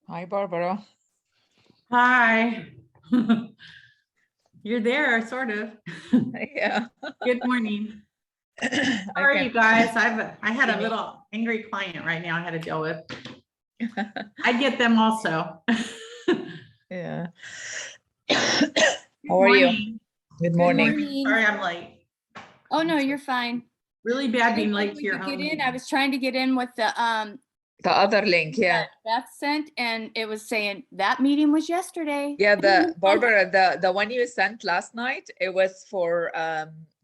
Hi, Barbara. Hi. You're there, sort of. Yeah. Good morning. Sorry, you guys. I had a little angry client right now I had to deal with. I get them also. Yeah. Good How are you? morning. Good morning. Sorry, I'm late. Oh, no, you're fine. Really I bad being didn't know late if to we your could own get in. meeting. I was trying to get in with the The other link, yeah. Beth sent, and it was saying that meeting was yesterday. Yeah, the Barbara, the one you sent last night, it was for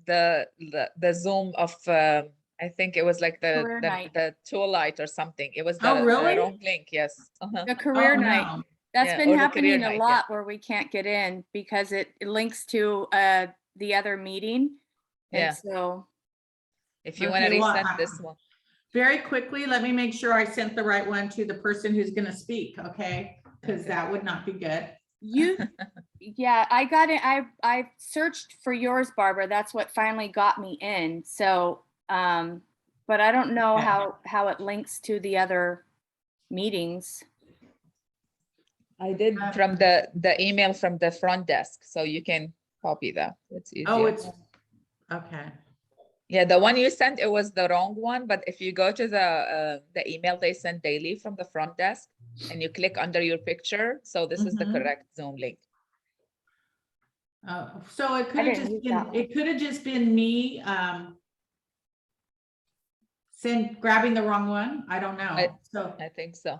the Zoom of I think it was like Career night. the Toolite or something. It was Oh, the really? wrong link, yes. The career Oh, night. no. That's Yeah, been or the happening career a night, lot where we can't get in because it links to the other meeting. Yeah. And so If you want to Okay, well, resend this one. Very quickly, let me make sure I sent the right one to the person who's going to speak, okay? Because Okay. that would not be good. yeah, I got it. I searched for yours, Barbara. That's what finally got me in. So, but I don't know Okay. how it links to the other meetings. I did from the email from the front desk, so you can copy that. It's easier. Oh, it's okay. Yeah, the one you sent, it was the wrong one, but if you go to the email they send daily from the front desk and you click under your picture, so this is the correct Zoom link. So it could have just been me grabbing the wrong one. I don't know. I think so.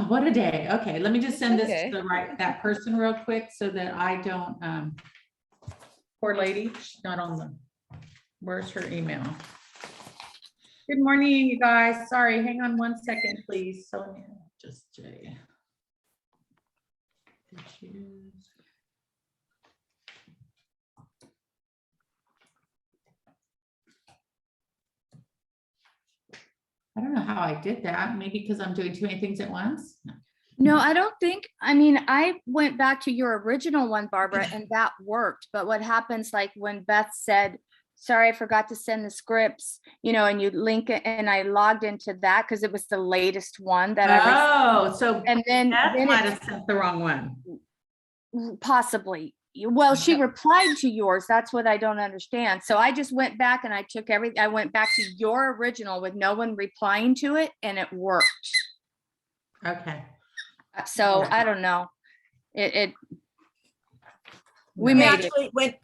What a day. Okay, let me just send this Okay. to that person real quick so that I don't poor lady, she's not on the where's her email? Good morning, you guys. Sorry, hang on one second, please. Sonia, just Jay. I don't know how I did that. Maybe because I'm doing too many things at once. No, I don't think, I mean, I went back to your original one, Barbara, and that worked. But what happens, like when Beth said, sorry, I forgot to send the scripts, you know, and you link it, and I logged into that because it was the latest one that I received. Oh, so And then might have sent the wrong one. Possibly. Well, she replied to yours. That's what I don't understand. So I just went back and I took everything. I went back to your original with no one replying to it, and it worked. Okay. So I don't know. I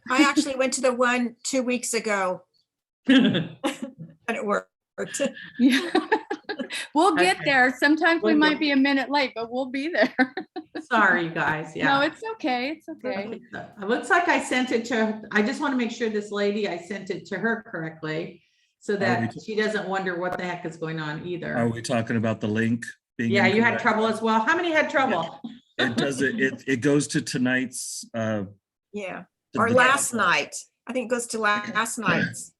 actually went to the one 2 weeks ago and it worked. Yeah. We'll get Okay. there. Sometimes we We'll might get- be a minute late, but we'll be there. Sorry, you guys. Yeah. No, it's okay. It's okay. Okay, so it looks like I sent it to, I just want to make sure this lady, I sent it to her correctly so that she doesn't wonder what the heck is going on either. Are we talking about the link being Yeah, you had incorrect? trouble as well. How many had trouble? It does it goes to tonight's Yeah. the- Or the- last night. I think it goes to last night's.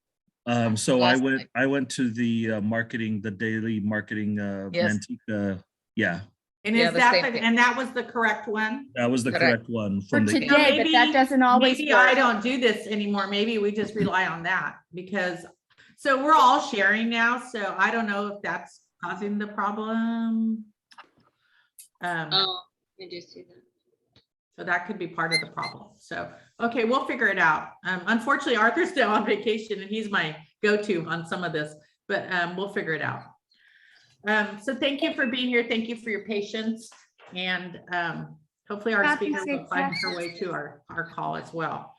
So Last I went to the marketing, the daily marketing Yes. Mantica. Yeah, And Yeah, is the that same the, thing. and that was the correct one? that was the Correct. correct one For from the today, but that doesn't always Maybe work. I don't do this anymore. Maybe we just rely on that because, so we're all sharing now. So I don't know if that's causing the problem. Oh, I do see that. So that could be part of the problem. So, okay, we'll figure it out. Unfortunately, Arthur's still on vacation and he's my go-to on some of this, but we'll figure it out. So thank you for being here. Thank you for your patience. And hopefully our Happy speaker will find success. her way to our call as well.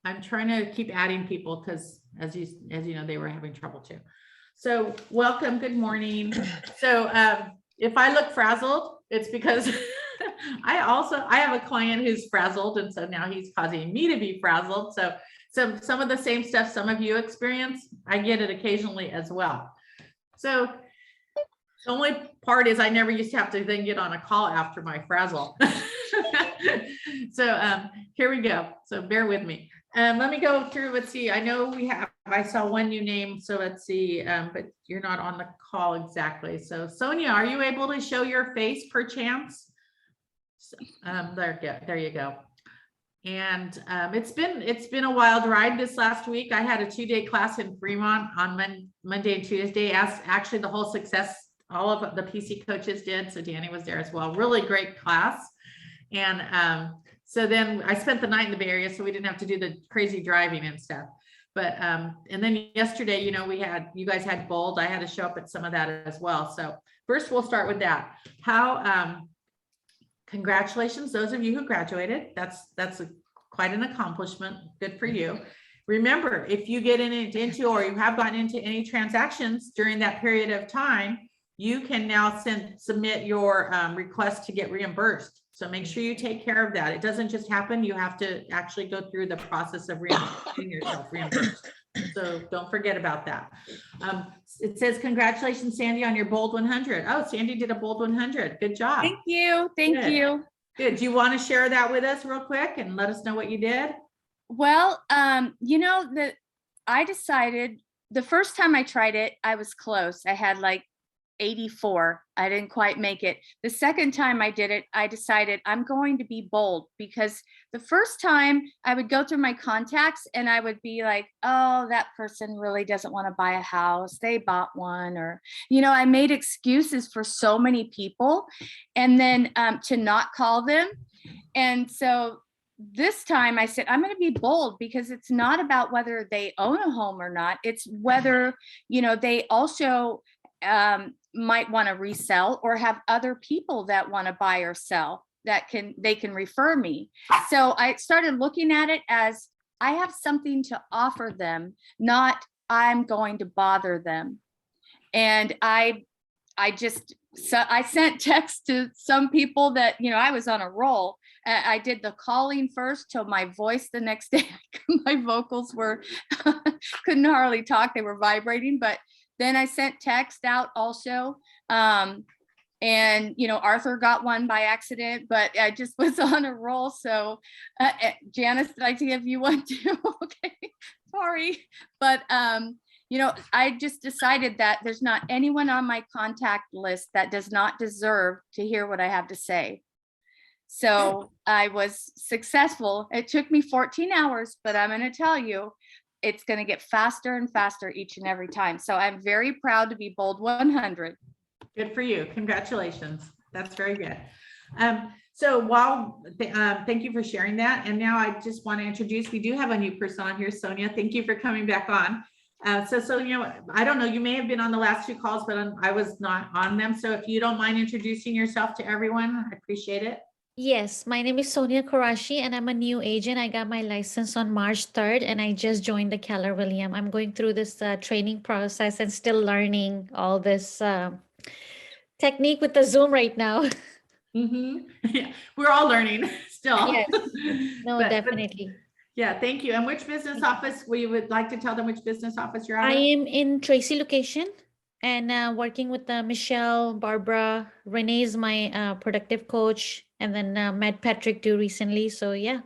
I'm trying to keep adding people because as you know, they were having trouble too. So welcome, good morning. So if I look frazzled, it's because I have a client who's frazzled, and so now he's causing me to be frazzled. So some of the same stuff some of you experience, I get it occasionally as well. So the only part is I never used to have to then get on a call after my frazzle. So here we go. So bear with me. Let me go through. Let's see. I saw one new name. So let's see. But you're not on the call exactly. So Sonia, are you able to show your face per chance? So, there you go. And it's been a wild ride this last week. I had a 2-day class in Fremont on Monday and Tuesday. Actually, the whole success, all of the PC coaches did. So Danny was there as well. Really great class. And so then I spent the night in the Bay Area, so we didn't have to do the crazy driving and stuff. But and then yesterday, you know, you guys had Bold. I had to show up at some of that as well. So first, we'll start with that. Congratulations, those of you who graduated. That's quite an accomplishment. Good for you. Remember, if you get into or you have gotten into any transactions during that period of time, you can now submit your request to get reimbursed. So make sure you take care of that. It doesn't just happen. You have to actually go through the process of getting yourself reimbursed. So don't forget about that. It says, congratulations, Sandy, on your Bold 100. Oh, Sandy did a Bold 100. Good job. Thank you. Thank Good. you. Good. Do you want to share that with us real quick and let us know what you did? Well, you know, I decided the first time I tried it, I was close. I had like 84. I didn't quite make it. The second time I did it, I decided I'm going to be bold, because the first time I would go through my contacts and I would be like, oh, that person really doesn't want to buy a house. They bought one. Or, you know, I made excuses for so many people, and then to not call them. And so this time I said, I'm going to be bold, because it's not about whether they own a home or not. It's whether, you know, they also might want to resell or have other people that want to buy or sell that they can refer me. So I started looking at it as I have something to offer them, not I'm going to bother them. And I sent texts to some people that, you know, I was on a roll. I did the calling first till my voice the next day. My vocals were, couldn't hardly talk. They were vibrating, but then I sent text out also. And, you know, Arthur got one by accident, but I just was on a roll. So Janice, did I give you one too? Okay, sorry. But, you know, I just decided that there's not anyone on my contact list that does not deserve to hear what I have to say. So I was successful. It took me 14 hours, but I'm going to tell you, it's going to get faster and faster each and every time. So I'm very proud to be Bold 100. Good for you. Congratulations. That's very good. So thank you for sharing that. And now I just want to introduce, we do have a new person on here, Sonia. Thank you for coming back on. So, you know, I don't know, you may have been on the last 2 calls, but I was not on them. So if you don't mind introducing yourself to everyone, I appreciate it. Yes, my name is Sonia Kurashi and I'm a new agent. I got my license on March 3rd and I just joined the Keller Williams. I'm going through this training process and still learning all this technique with the Zoom right now. Yeah, we're all learning still. Yes. No, But definitely. yeah, thank you. And which business office, we would like to tell them which business office you're I at? am in Tracy location and working with Michele, Barbara, Renee is my productive coach, and then met Patrick too recently. So yeah,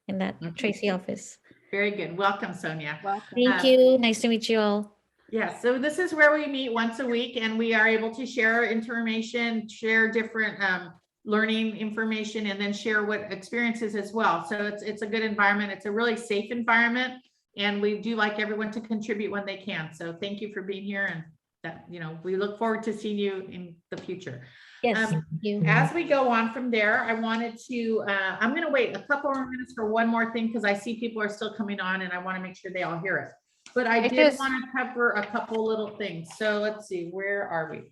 in that Tracy office. Very good. Welcome, Sonia. Welcome. Thank you. Nice to meet you all. Yeah, so this is where we meet once a week and we are able to share information, share different learning information, and then share what experiences as well. So it's a good environment. It's a really safe environment, and we do like everyone to contribute when they can. So thank you for being here, and that, you know, we look forward to seeing you in the future. Yes, thank you. As we go on from there, I wanted to, I'm going to wait a couple more minutes for one more thing, because I see people are still coming on and I want to make sure they all hear it. But I did want to cover a couple little things. So let's see, where are we?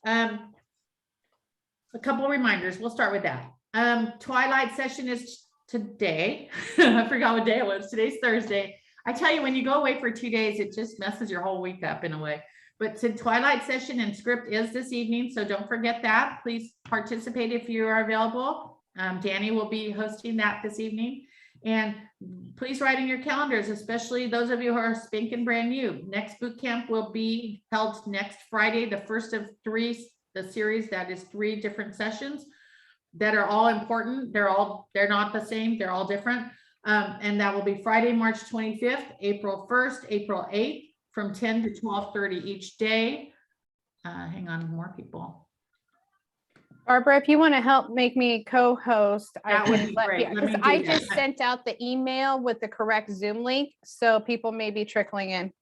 A couple of reminders. We'll start with that. Twilight session is today. I forgot what day it was. Today's Thursday. I tell you, when you go away for 2 days, it just messes your whole week up in a way. But the Twilight session and script is this evening, so don't forget that. Please participate if you are available. Danny will be hosting that this evening. And please write in your calendars, especially those of you who are spanking brand new. Next boot camp will be held next Friday, the first of 3, the series that is 3 different sessions that are all important. They're not the same, they're all different. And that will be Friday, March 25th, April 1st, April 8th, from 10 to 12:30 each day. Hang on, more people. Barbara, if you want to help make me co-host, That would be great. Let me because do I that. just sent out the email with the correct Zoom link, so people may be trickling in.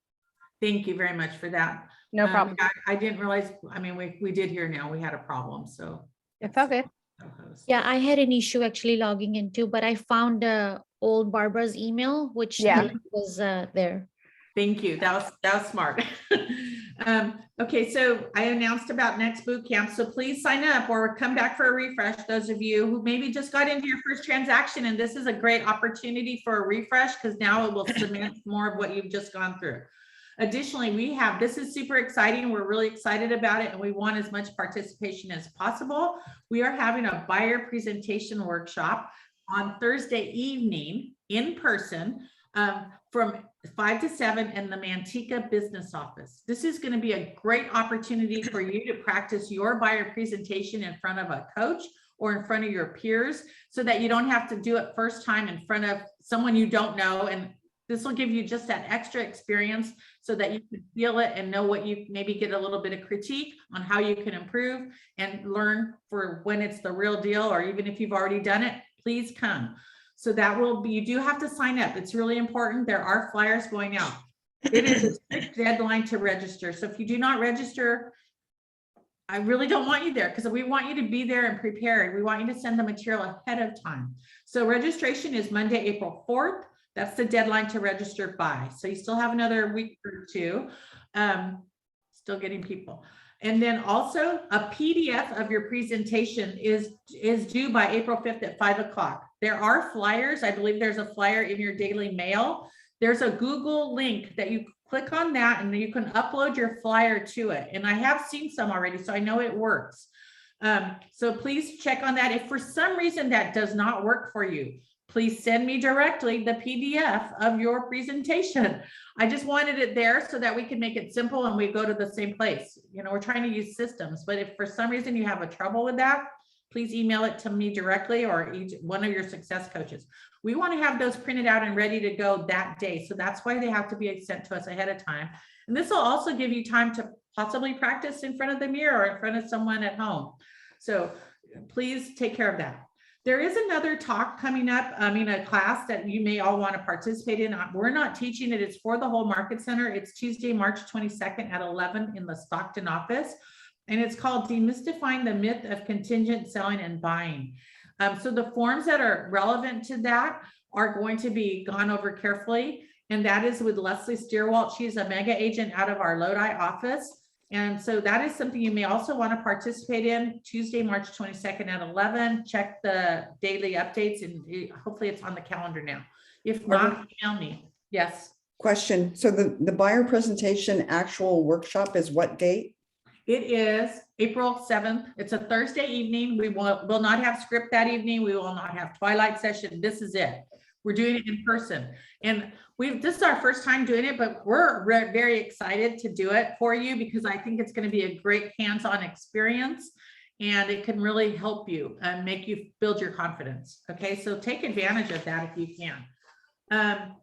Thank you very much for that. No problem. I didn't realize, I mean, we did hear now, we had a problem, so. It's all good. Yeah, I had an issue actually logging in too, but I found old Barbara's email, which the Yeah. link was there. Thank you. That was smart. Okay, so I announced about next boot camp. So please sign up or come back for a refresh. Those of you who maybe just got into your first transaction, and this is a great opportunity for a refresh because now it will cement more of what you've just gone through. Additionally, this is super exciting. We're really excited about it and we want as much participation as possible. We are having a buyer presentation workshop on Thursday evening in person from 5 to 7 in the Manteca business office. This is going to be a great opportunity for you to practice your buyer presentation in front of a coach or in front of your peers so that you don't have to do it first time in front of someone you don't know. And this will give you just that extra experience so that you can feel it and know what you maybe get a little bit of critique on how you can improve and learn for when it's the real deal, or even if you've already done it, please come. So that will be, you do have to sign up. It's really important. There are flyers going out. It is a strict deadline to register. So if you do not register, I really don't want you there because we want you to be there and prepared. We want you to send the material ahead of time. So registration is Monday, April 4th. That's the deadline to register by. So you still have another week or two. Still getting people. And then also a PDF of your presentation is due by April 5th at 5 o'clock. There are flyers. I believe there's a flyer in your daily mail. There's a Google link that you click on that and then you can upload your flyer to it. And I have seen some already, so I know it works. So please check on that. If for some reason that does not work for you, please send me directly the PDF of your presentation. I just wanted it there so that we can make it simple and we go to the same place. You know, we're trying to use systems, but if for some reason you have a trouble with that, please email it to me directly or one of your success coaches. We want to have those printed out and ready to go that day. So that's why they have to be sent to us ahead of time. And this will also give you time to possibly practice in front of the mirror or in front of someone at home. So please take care of that. There is another talk coming up, a class that you may all want to participate in. We're not teaching it. It's for the whole market center. It's Tuesday, March 22nd at 11 in the Stockton office. And it's called Demystifying the Myth of Contingent Selling and Buying. So the forms that are relevant to that are going to be gone over carefully. And that is with Leslie Steerwalt. She's a mega agent out of our Lodi office. And so that is something you may also want to participate in Tuesday, March 22nd at 11. Check the daily updates and hopefully it's on the calendar now. If not, email me. Yes. Question. So the buyer presentation actual workshop is what date? It is April 7th. It's a Thursday evening. We will not have script that evening. We will not have twilight session. This is it. We're doing it in person. And this is our first time doing it, but we're very excited to do it for you because I think it's going to be a great hands-on experience and it can really help you and make you build your confidence. Okay, so take advantage of that if you can.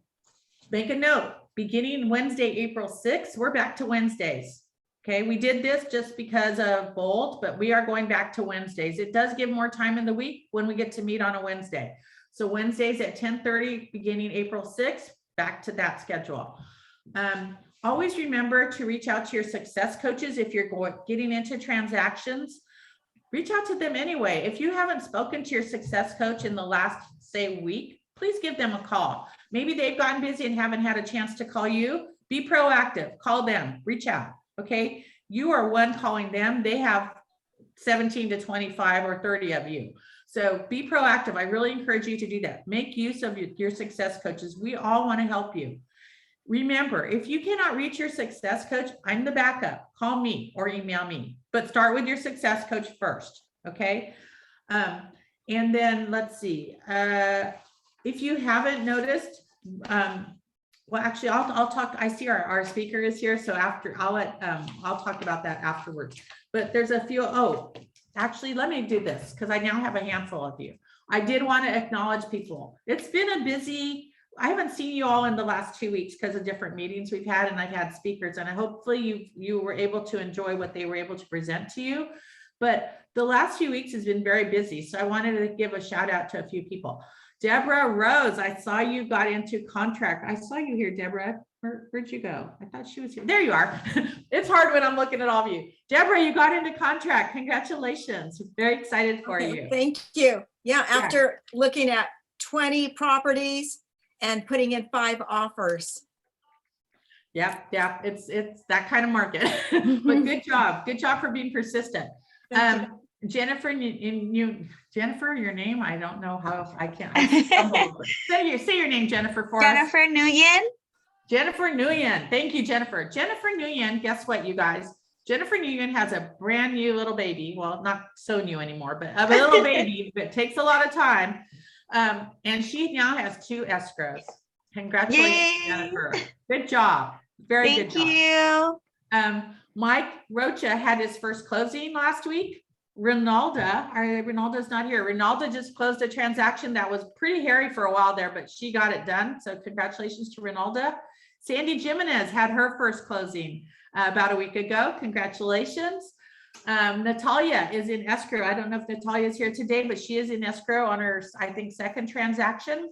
Make a note, beginning Wednesday, April 6th, we're back to Wednesdays. Okay, we did this just because of Bold, but we are going back to Wednesdays. It does give more time in the week when we get to meet on a Wednesday. So Wednesdays at 10:30, beginning April 6th, back to that schedule. Always remember to reach out to your success coaches if you're getting into transactions. Reach out to them anyway. If you haven't spoken to your success coach in the last, say, week, please give them a call. Maybe they've gotten busy and haven't had a chance to call you. Be proactive. Call them. Reach out. Okay. You are one calling them. They have 17 to 25 or 30 of you. So be proactive. I really encourage you to do that. Make use of your success coaches. We all want to help you. Remember, if you cannot reach your success coach, I'm the backup. Call me or email me, but start with your success coach first. Okay. And then let's see. If you haven't noticed, well, actually, I'll talk. I see our speaker is here. So after I'll talk about that afterwards, but there's a few. Oh, actually, let me do this because I now have a handful of you. I did want to acknowledge people. It's been a busy, I haven't seen you all in the last 2 weeks because of different meetings we've had, and I've had speakers, and hopefully you were able to enjoy what they were able to present to you. but the last few weeks has been very busy. So I wanted to give a shout out to a few people. Deborah Rose, I saw you got into contract. I saw you here, Deborah. Where'd you go? I thought she was here. There you are. It's hard when I'm looking at all of you. Deborah, you got into contract. Congratulations. Very excited for Okay, you. thank you. Yeah, after looking at 20 properties and putting in 5 offers. Yeah, it's that kind of market. But good job. Good job for being persistent. Thank you. Jennifer, Jennifer, your name, I don't know how I can't. I stumble over it. Say your name, Jennifer, for us. Jennifer Nguyen. Jennifer Nguyen. Thank you, Jennifer. Jennifer Nguyen, guess what, you guys? Jennifer Nguyen has a brand new little baby. Well, not so new anymore, but a little baby, but it takes a lot of time. And she now has 2 escrows. Congratulations, Yay. Jennifer. Good job. Very good job. Thank you. Mike Rocha had his first closing last week. Ronalda's not here. Ronalda just closed a transaction that was pretty hairy for a while there, but she got it done. So congratulations to Ronalda. Sandy Jimenez had her first closing about a week ago. Congratulations. Natalia is in escrow. I don't know if Natalia is here today, but she is in escrow on her, I think, second transaction.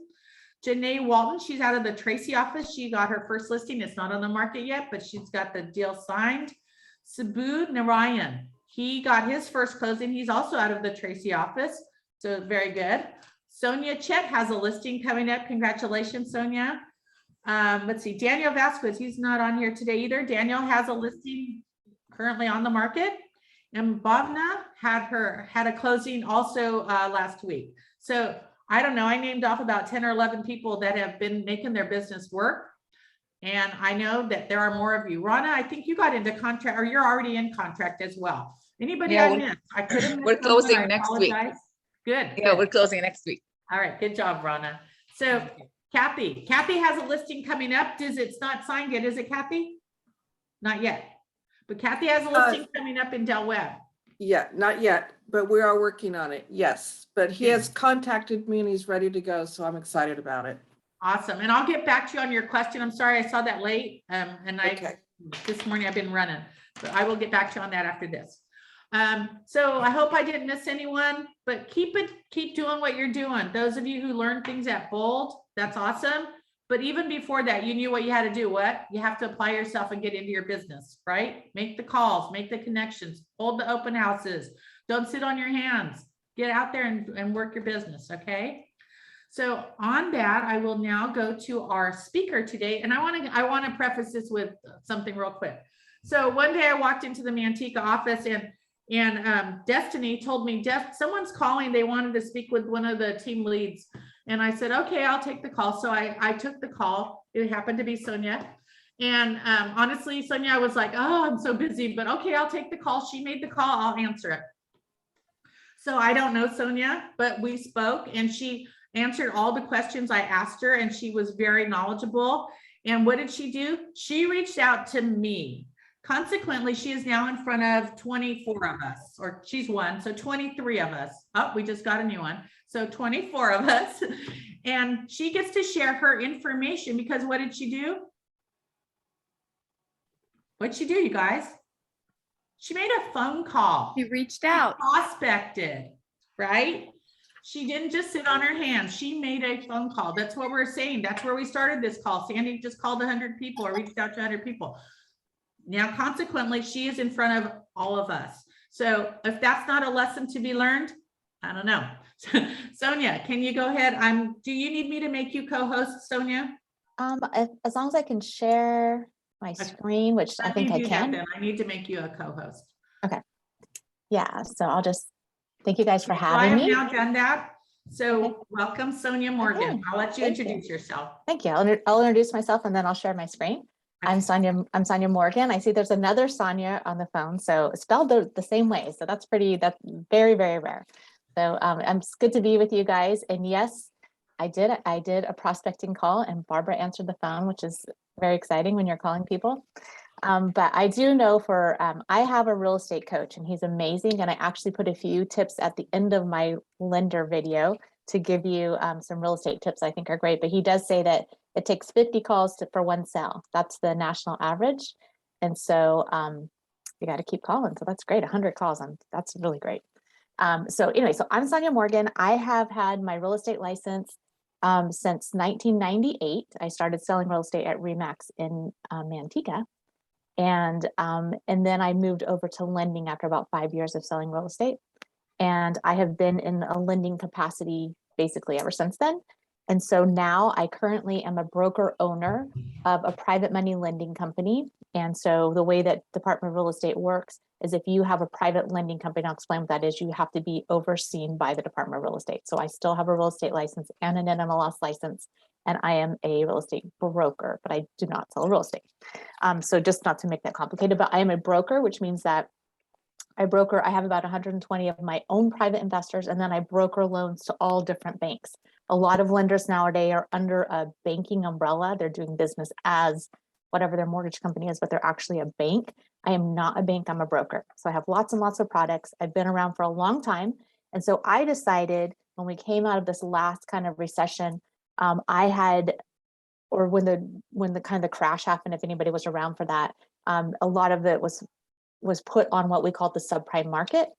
Janae Walton, she's out of the Tracy office. She got her first listing. It's not on the market yet, but she's got the deal signed. Sabu Narayan, he got his first closing. He's also out of the Tracy office. So very good. Sonia Chet has a listing coming up. Congratulations, Sonia. Let's see, Daniel Vasquez, he's not on here today either. Daniel has a listing currently on the market. And Bhavna had a closing also last week. So I don't know, I named off about 10 or 11 people that have been making their business work. And I know that there are more of you. Rana, I think you got into contract, or you're already in contract as well. Anybody I missed? I couldn't. We're closing next week. Good. Yeah, good. we're closing next week. All right, good job, Rana. So Kathy has a listing coming up. It's not signed yet, is it, Kathy? Not yet. But Kathy has a listing coming up in Del Webb. Yeah, not yet, but we are working on it. Yes, but he has contacted me and he's ready to go. So I'm excited about it. Awesome. And I'll get back to you on your question. I'm sorry I saw that late. This morning I've been running, but I will get back to you on that after this. So I hope I didn't miss anyone, but keep doing what you're doing. Those of you who learned things at Bold, that's awesome. But even before that, you knew what you had to do. What? You have to apply yourself and get into your business, right? Make the calls, make the connections, hold the open houses. Don't sit on your hands. Get out there and work your business, okay? So on that, I will now go to our speaker today. And I want to preface this with something real quick. So one day I walked into the Manteca office and Destiny told me, someone's calling. They wanted to speak with one of the team leads. And I said, okay, I'll take the call. So I took the call. It happened to be Sonia. And honestly, Sonia, I was like, oh, I'm so busy, but okay, I'll take the call. She made the call. I'll answer it. So I don't know Sonia, but we spoke and she answered all the questions I asked her and she was very knowledgeable. And what did she do? She reached out to me. Consequently, she is now in front of 24 of us, or she's one, so 23 of us. Oh, we just got a new one. So 24 of us. And she gets to share her information because what did she do? What'd she do, you guys? She made a phone call. She reached out. She prospected, right? She didn't just sit on her hands. She made a phone call. That's what we're saying. That's where we started this call. Sandy just called 100 people or reached out to 100 people. Now, consequently, she is in front of all of us. So if that's not a lesson to be learned, I don't know. Sonia, can you go ahead? Do you need me to make you co-host, Sonia? As long as I can share my screen, which I think I can. I need to make you a co-host. Okay. Yeah, so I'll just, thank you guys for having me. I have now done that. So welcome, Sonia Morgan. Okay. I'll let you introduce yourself. Thank you. I'll introduce myself and then I'll share my screen. I'm Sonia Morgan. I see there's another Sonia on the phone, so spelled the same way. So that's very, very rare. So it's good to be with you guys. And yes, I did a prospecting call and Barbara answered the phone, which is very exciting when you're calling people. But I do know I have a real estate coach and he's amazing. And I actually put a few tips at the end of my lender video to give you some real estate tips I think are great. But he does say that it takes 50 calls for one sale. That's the national average. And so they got to keep calling. So that's great. 100 calls. That's really great. So anyway, so I'm Sonia Morgan. I have had my real estate license since 1998. I started selling real estate at Remax in Manteca. And then I moved over to lending after about 5 years of selling real estate. And I have been in a lending capacity basically ever since then. And so now I currently am a broker owner of a private money lending company. And so the way that Department of Real Estate works is if you have a private lending company, I'll explain what that is, you have to be overseen by the Department of Real Estate. So I still have a real estate license and an NMLS license, and I am a real estate broker, but I do not sell real estate. So just not to make that complicated, but I am a broker, which means that I have about 120 of my own private investors, and then I broker loans to all different banks. A lot of lenders nowadays are under a banking umbrella. They're doing business as whatever their mortgage company is, but they're actually a bank. I am not a bank, I'm a broker. So I have lots and lots of products. I've been around for a long time. And so I decided when we came out of this last kind of recession, when the kind of the crash happened, if anybody was around for that, a lot of it was put on what we call the subprime market.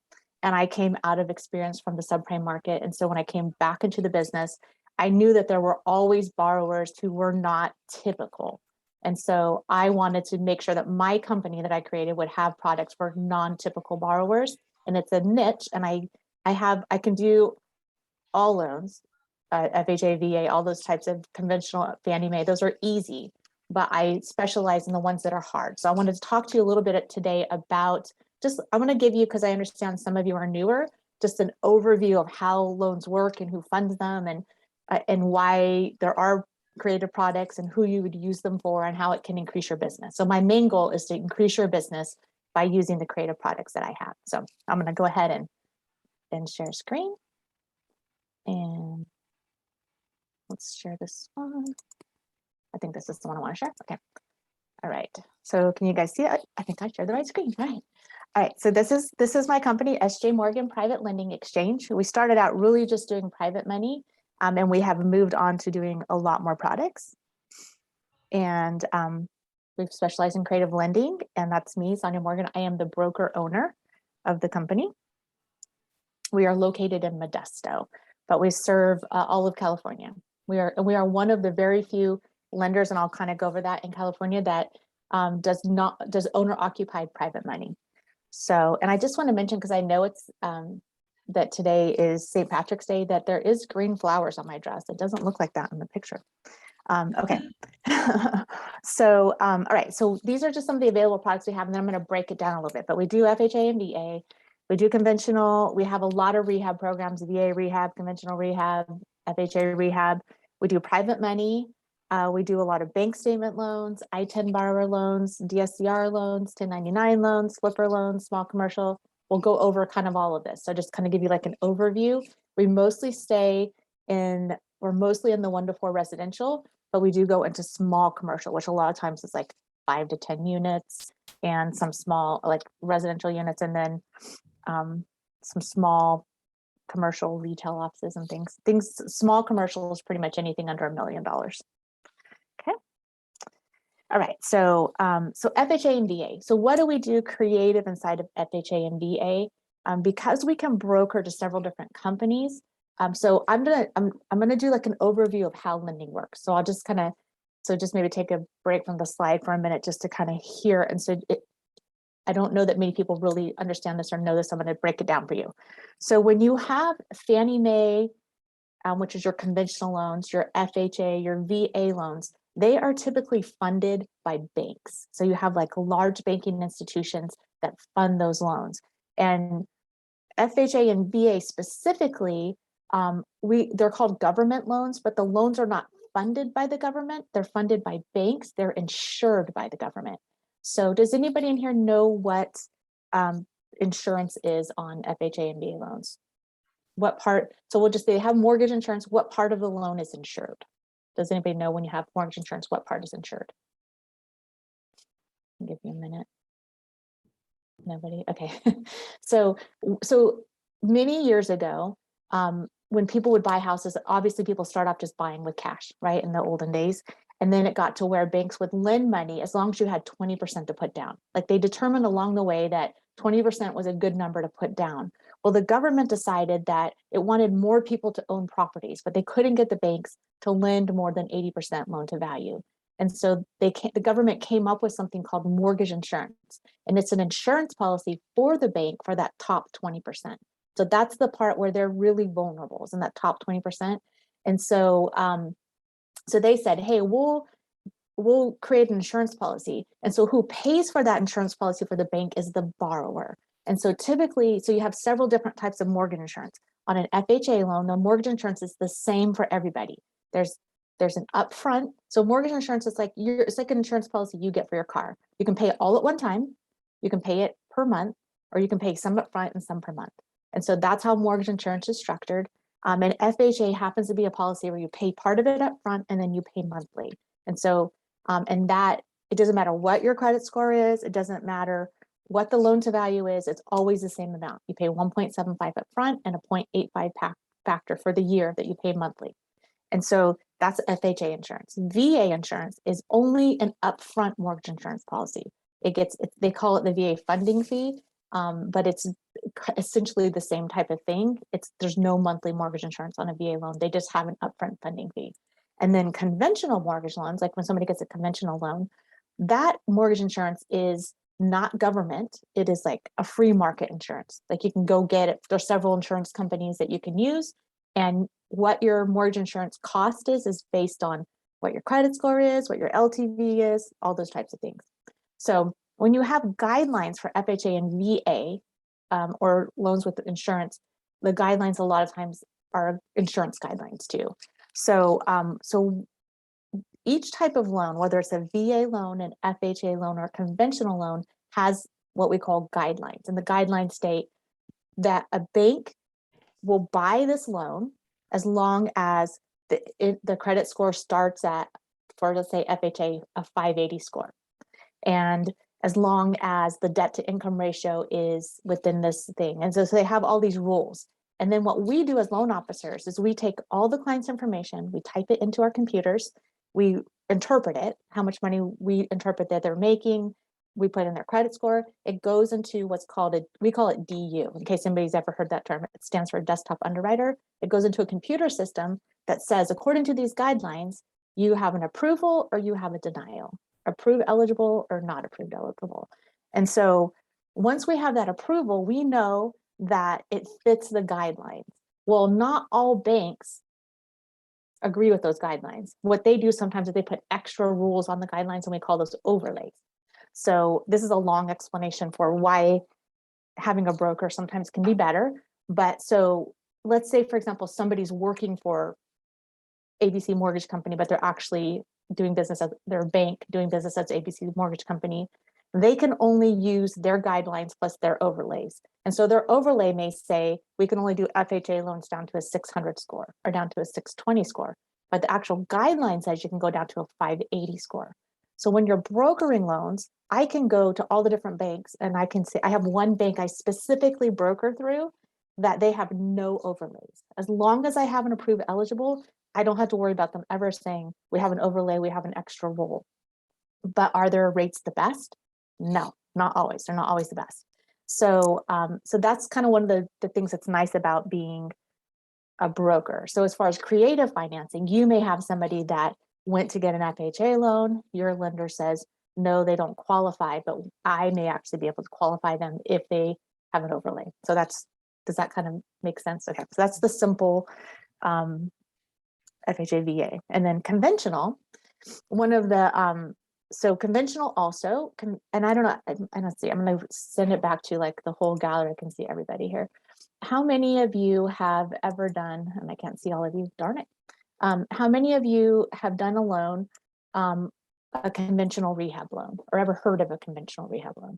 And I came out of experience from the subprime market. And so when I came back into the business, I knew that there were always borrowers who were not typical. And so I wanted to make sure that my company that I created would have products for non-typical borrowers. And it's a niche. And I can do all loans, FHA, VA, all those types of conventional Fannie Mae, those are easy, but I specialize in the ones that are hard. So I wanted to talk to you a little bit today about I want to give you, because I understand some of you are newer, just an overview of how loans work and who funds them and why there are creative products and who you would use them for and how it can increase your business. So my main goal is to increase your business by using the creative products that I have. So I'm going to go ahead and share screen. And let's share this one. I think this is the one I want to share. Okay. All right. So can you guys see it? I think I shared the right screen. Right. All right. So this is my company, SJ Morgan Private Lending Exchange. We started out really just doing private money, and we have moved on to doing a lot more products. And we've specialized in creative lending, and that's me, Sonia Morgan. I am the broker owner of the company. We are located in Modesto, but we serve all of California. We are one of the very few lenders, and I'll kind of go over that in California, that does owner occupied private money. So, and I just want to mention, because I know it's that today is St. Patrick's Day, that there is green flowers on my dress. It doesn't look like that in the picture. Okay. So, all right. So these are just some of the available products we have, and then I'm going to break it down a little bit, but we do FHA and VA. We do conventional. We have a lot of rehab programs, VA rehab, conventional rehab, FHA rehab. We do private money. We do a lot of bank statement loans, I-10 borrower loans, DSCR loans, 1099 loans, flipper loans, small commercial. We'll go over kind of all of this. So just kind of give you like an overview. We're mostly in the 1 to 4 residential, but we do go into small commercial, which a lot of times is like 5 to 10 units and some small like residential units, and then some small commercial retail offices and things. Small commercial is pretty much anything under $1 million. Okay. All right. So FHA and VA. So what do we do creative inside of FHA and VA? Because we can broker to several different companies. So I'm gonna do like an overview of how lending works. So I'll just just maybe take a break from the slide for a minute just to kind of hear. And so I don't know that many people really understand this or know this. I'm going to break it down for you. So when you have Fannie Mae, which is your conventional loans, your FHA, your VA loans, they are typically funded by banks. So you have like large banking institutions that fund those loans. And FHA and VA specifically, they're called government loans, but the loans are not funded by the government. They're funded by banks. They're insured by the government. So does anybody in here know what insurance is on FHA and VA loans? What part? So we'll just say they have mortgage insurance. What part of the loan is insured? Does anybody know when you have mortgage insurance, what part is insured? I'll give you a minute. Nobody? Okay. So many years ago, when people would buy houses, obviously people start off just buying with cash, right? In the olden days. And then it got to where banks would lend money as long as you had 20% to put down. Like they determined along the way that 20% was a good number to put down. Well, the government decided that it wanted more people to own properties, but they couldn't get the banks to lend more than 80% loan to value. And so the government came up with something called mortgage insurance. And it's an insurance policy for the bank for that top 20%. So that's the part where they're really vulnerable, is in that top 20%. And so, so they said, hey, we'll create an insurance policy. And so who pays for that insurance policy for the bank is the borrower. And so typically, so you have several different types of mortgage insurance. On an FHA loan, the mortgage insurance is the same for everybody. There's an upfront. So mortgage insurance is like it's like an insurance policy you get for your car. You can pay it all at one time. You can pay it per month, or you can pay some upfront and some per month. And so that's how mortgage insurance is structured. And FHA happens to be a policy where you pay part of it up front and then you pay monthly. And so, and that it doesn't matter what your credit score is, it doesn't matter what the loan to value is, it's always the same amount. You pay 1.75 up front and a 0.85 factor for the year that you pay monthly. And so that's FHA insurance. VA insurance is only an upfront mortgage insurance policy. They call it the VA funding fee, but it's essentially the same type of thing. There's no monthly mortgage insurance on a VA loan. They just have an upfront funding fee. And then conventional mortgage loans, like when somebody gets a conventional loan, that mortgage insurance is not government. It is like a free market insurance. Like you can go get it. There's several insurance companies that you can use. And what your mortgage insurance cost is based on what your credit score is, what your LTV is, all those types of things. So when you have guidelines for FHA and VA or loans with insurance, the guidelines a lot of times are insurance guidelines too. So, so each type of loan, whether it's a VA loan, an FHA loan, or a conventional loan, has what we call guidelines. And the guidelines state that a bank will buy this loan as long as the credit score starts at, for let's say FHA, a 580 score. And as long as the debt to income ratio is within this thing. And so they have all these rules. And then what we do as loan officers is we take all the client's information, we type it into our computers, we interpret it, how much money we interpret that they're making, we put in their credit score, it goes into what's called we call it DU, in case anybody's ever heard that term. It stands for desktop underwriter. It goes into a computer system that says, according to these guidelines, you have an approval or you have a denial, approved eligible or not approved eligible. And so once we have that approval, we know that it fits the guidelines. Well, not all banks agree with those guidelines. What they do sometimes is they put extra rules on the guidelines, and we call those overlays. So this is a long explanation for why having a broker sometimes can be better. But so let's say, for example, somebody's working for ABC Mortgage Company, but they're actually doing business as their bank, doing business as ABC Mortgage Company. They can only use their guidelines plus their overlays. And so their overlay may say, we can only do FHA loans down to a 600 score or down to a 620 score. But the actual guideline says you can go down to a 580 score. So when you're brokering loans, I can go to all the different banks and I can say, I have one bank I specifically broker through that they have no overlays. As long as I have an approved eligible, I don't have to worry about them ever saying, we have an overlay, we have an extra rule. But are their rates the best? No, not always. They're not always the best. So, so that's kind of one of the things that's nice about being a broker. So as far as creative financing, you may have somebody that went to get an FHA loan. Your lender says, no, they don't qualify, but I may actually be able to qualify them if they have an overlay. So does that kind of make sense? Okay, so that's the simple FHA VA. And then conventional, one of the, so conventional also, and I don't know, I don't see, I'm going to send it back to like the whole gallery. I can see everybody here. How many of you have ever done, and I can't see all of you, darn it. How many of you have done a loan, a conventional rehab loan, or ever heard of a conventional rehab loan?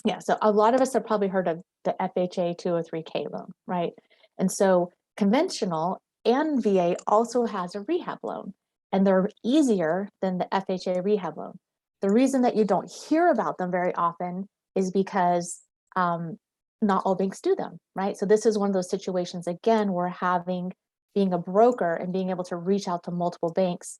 Yeah, so a lot of us have probably heard of the FHA 203K loan, right? And so conventional and VA also has a rehab loan, and they're easier than the FHA rehab loan. The reason that you don't hear about them very often is because not all banks do them, right? So this is one of those situations, again, where being a broker and being able to reach out to multiple banks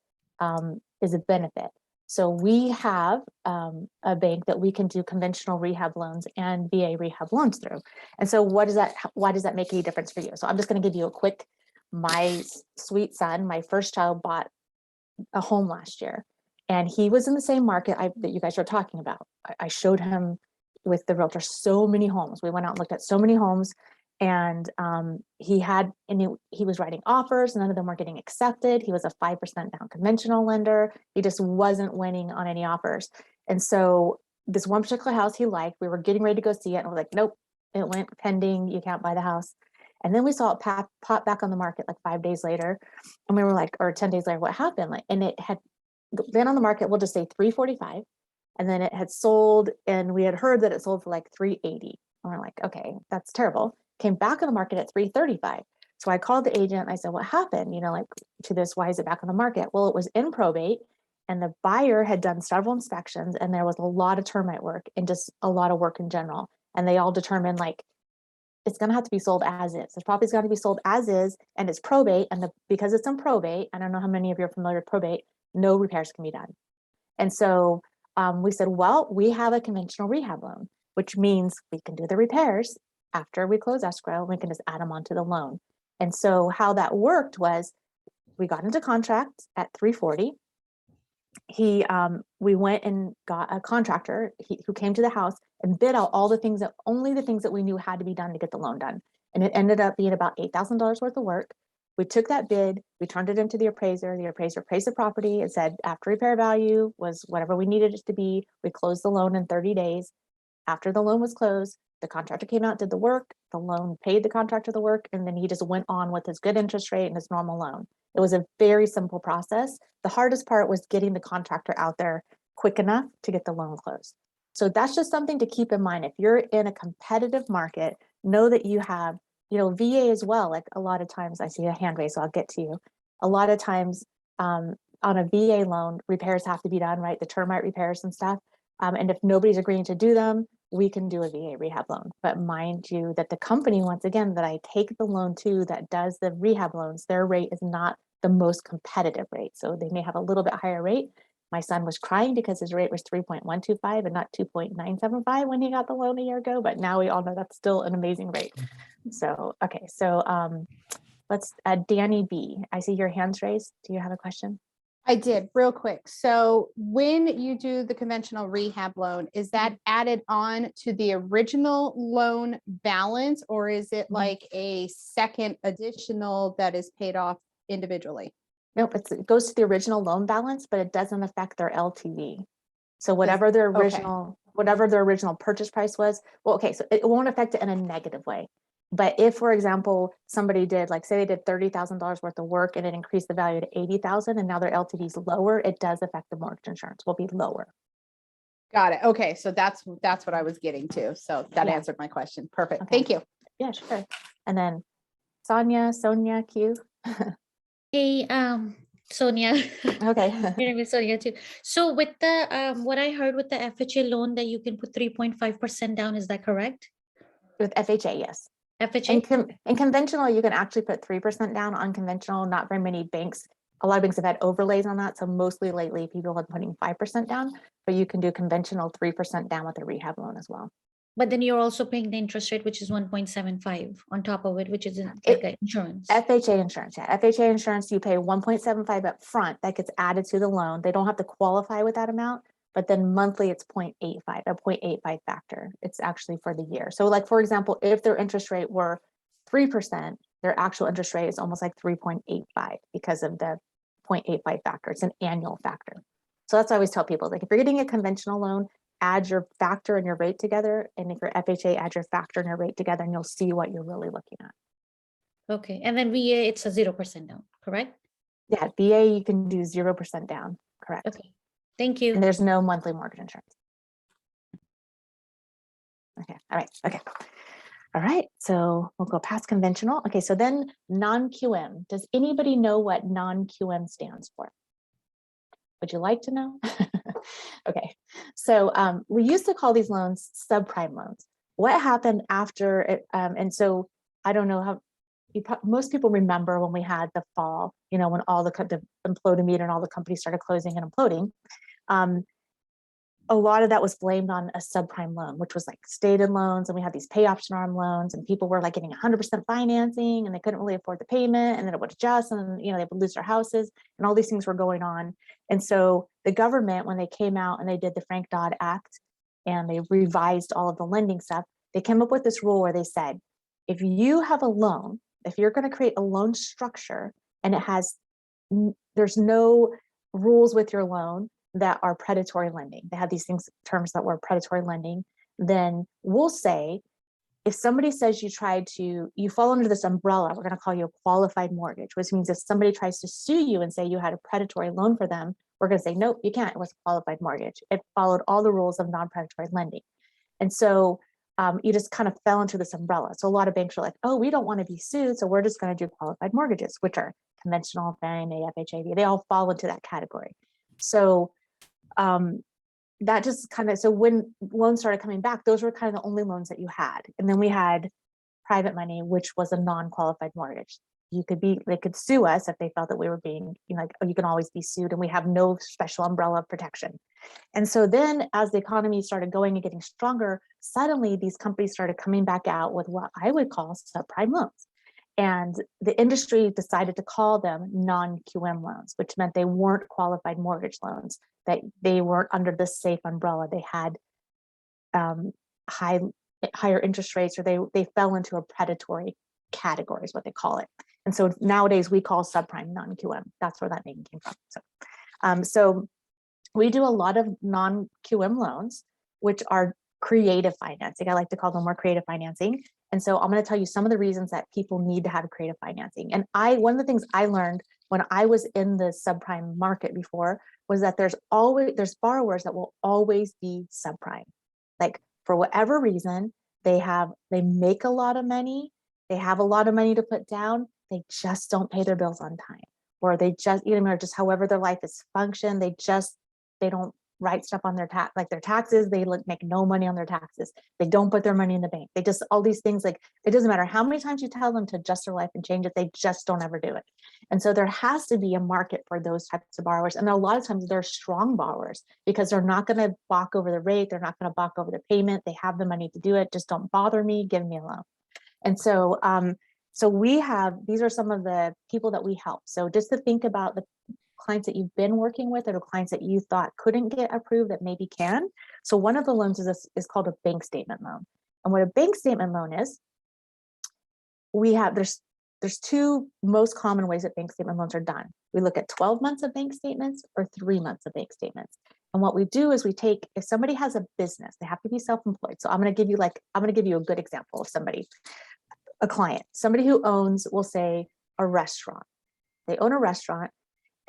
is a benefit. So we have a bank that we can do conventional rehab loans and VA rehab loans through. And so why does that make any difference for you? So I'm just going to give you a quick, my sweet son, my first child, bought a home last year, and he was in the same market that you guys are talking about. I showed him with the realtor so many homes. We went out and looked at so many homes, and he was writing offers. None of them were getting accepted. He was a 5% down conventional lender. He just wasn't winning on any offers. And so this one particular house he liked, we were getting ready to go see it, and we're like, nope, it went pending. You can't buy the house. And then we saw it pop back on the market like 5 days later, and we were like, or 10 days later, what happened? Like, and it had been on the market, we'll just say 345, and then it had sold, and we had heard that it sold for like 380. And we're like, okay, that's terrible. Came back on the market at 335. So I called the agent and I said, what happened? Like to this, why is it back on the market? Well, it was in probate, and the buyer had done several inspections, and there was a lot of termite work and just a lot of work in general. And they all determined like, it's going to have to be sold as is. The property's got to be sold as is, and it's probate. And because it's in probate, I don't know how many of you are familiar with probate, no repairs can be done. And so we said, well, we have a conventional rehab loan, which means we can do the repairs after we close escrow. We can just add them onto the loan. And so how that worked was we got into contract at 340. We went and got a contractor who came to the house and bid out only the things that we knew had to be done to get the loan done. And it ended up being about $8,000 worth of work. We took that bid, we turned it into the appraiser. The appraiser appraised the property and said after repair value was whatever we needed it to be. We closed the loan in 30 days. After the loan was closed, the contractor came out, did the work, the loan paid the contractor the work, and then he just went on with his good interest rate and his normal loan. It was a very simple process. The hardest part was getting the contractor out there quick enough to get the loan closed. So that's just something to keep in mind. If you're in a competitive market, know that you have, VA as well. Like a lot of times I see a hand raise, so I'll get to you. A lot of times on a VA loan, repairs have to be done, right? The termite repairs and stuff. And if nobody's agreeing to do them, we can do a VA rehab loan. But mind you that the company, once again, that I take the loan to that does the rehab loans, their rate is not the most competitive rate. So they may have a little bit higher rate. My son was crying because his rate was 3.125 and not 2.975 when he got the loan a year ago. But now we all know that's still an amazing rate. So, okay. So let's, Danny B, I see your hands raised. Do you have a question? I did real quick. So when you do the conventional rehab loan, is that added on to the original loan balance, or is it like a second additional that is paid off individually? Nope, it goes to the original loan balance, but it doesn't affect their LTV. So whatever their original purchase price was, well, okay, so it won't affect it in a negative way. But if, for example, somebody did, like say they did $30,000 worth of work and it increased the value to 80,000 and now their LTV is lower, it does affect the mortgage insurance, will be lower. Got it. Okay, so that's what I was getting to. So that answered my question. Perfect. Okay. Thank you. Yeah, sure. And then Sonia Q. Hey, Sonia. Okay. Your name is Sonia too. So with the what I heard with the FHA loan that you can put 3.5% down, is that correct? With FHA, yes. FHA? In conventional, you can actually put 3% down. Unconventional, not very many banks. A lot of banks have had overlays on that. So mostly lately people have been putting 5% down, but you can do conventional 3% down with a rehab loan as well. But then you're also paying the interest rate, which is 1.75 on top of it, which is like insurance. FHA insurance, yeah. FHA insurance, you pay 1.75 up front. That gets added to the loan. They don't have to qualify with that amount, but then monthly it's 0.85, a 0.85 factor. It's actually for the year. So like, for example, if their interest rate were 3%, their actual interest rate is almost like 3.85 because of the 0.85 factor. It's an annual factor. So that's what I always tell people, like if you're getting a conventional loan, add your factor and your rate together. And if you're FHA, add your factor and your rate together, and you'll see what you're really looking at. Okay. And then VA, it's a 0% down, correct? Yeah, VA, you can do 0% down, correct. Okay. Thank you. And there's no monthly mortgage insurance. Okay, all right, okay. All right, so we'll go past conventional. Okay, so then non-QM. Does anybody know what non-QM stands for? Would you like to know? Okay, so we used to call these loans subprime loans. What happened after it, and so I don't know how, most people remember when we had the fall, when all the imploding and all the companies started closing and imploding. A lot of that was blamed on a subprime loan, which was like stated loans. And we had these pay option arm loans, and people were like getting 100% financing, and they couldn't really afford the payment, and then it would adjust, and they would lose their houses, and all these things were going on. And so the government, when they came out and they did the Frank-Dodd Act and they revised all of the lending stuff, they came up with this rule where they said, if you have a loan, if you're going to create a loan structure and there's no rules with your loan that are predatory lending, they have these terms that were predatory lending, then we'll say, if somebody says you fall under this umbrella, we're going to call you a qualified mortgage, which means if somebody tries to sue you and say you had a predatory loan for them, we're going to say, nope, you can't. It was a qualified mortgage. It followed all the rules of non-predatory lending. And so you just kind of fell into this umbrella. So a lot of banks are like, oh, we don't want to be sued, so we're just going to do qualified mortgages, which are conventional, Fannie Mae, FHA, they all fall into that category. So that just kind of, so when loans started coming back, those were kind of the only loans that you had. And then we had private money, which was a non-qualified mortgage. They could sue us if they felt that we were being, like, oh, you can always be sued, and we have no special umbrella of protection. And so then as the economy started going and getting stronger, suddenly these companies started coming back out with what I would call subprime loans. And the industry decided to call them non-QM loans, which meant they weren't qualified mortgage loans, that they weren't under the safe umbrella. They had higher interest rates, or they fell into a predatory category is what they call it. And so nowadays we call subprime non-QM. That's where that name came from. So we do a lot of non-QM loans, which are creative financing. I like to call them more creative financing. And so I'm going to tell you some of the reasons that people need to have creative financing. And one of the things I learned when I was in the subprime market before was that there's borrowers that will always be subprime. Like, for whatever reason, they make a lot of money, they have a lot of money to put down, they just don't pay their bills on time, or they just, or just however their life is functioned, they don't write stuff on their taxes, they make no money on their taxes, they don't put their money in the bank, they just, all these things, like, it doesn't matter how many times you tell them to adjust their life and change it, they just don't ever do it. And so there has to be a market for those types of borrowers. And a lot of times they're strong borrowers because they're not going to balk over the rate, they're not going to balk over the payment, they have the money to do it, just don't bother me, give me a loan. And so these are some of the people that we help. So just to think about the clients that you've been working with, or the clients that you thought couldn't get approved that maybe can. So one of the loans is called a bank statement loan. And what a bank statement loan is, there's two most common ways that bank statement loans are done. We look at 12 months of bank statements or 3 months of bank statements. And what we do is if somebody has a business, they have to be self-employed. So I'm going to give you a good example of a client, somebody who owns, we'll say, a restaurant. They own a restaurant,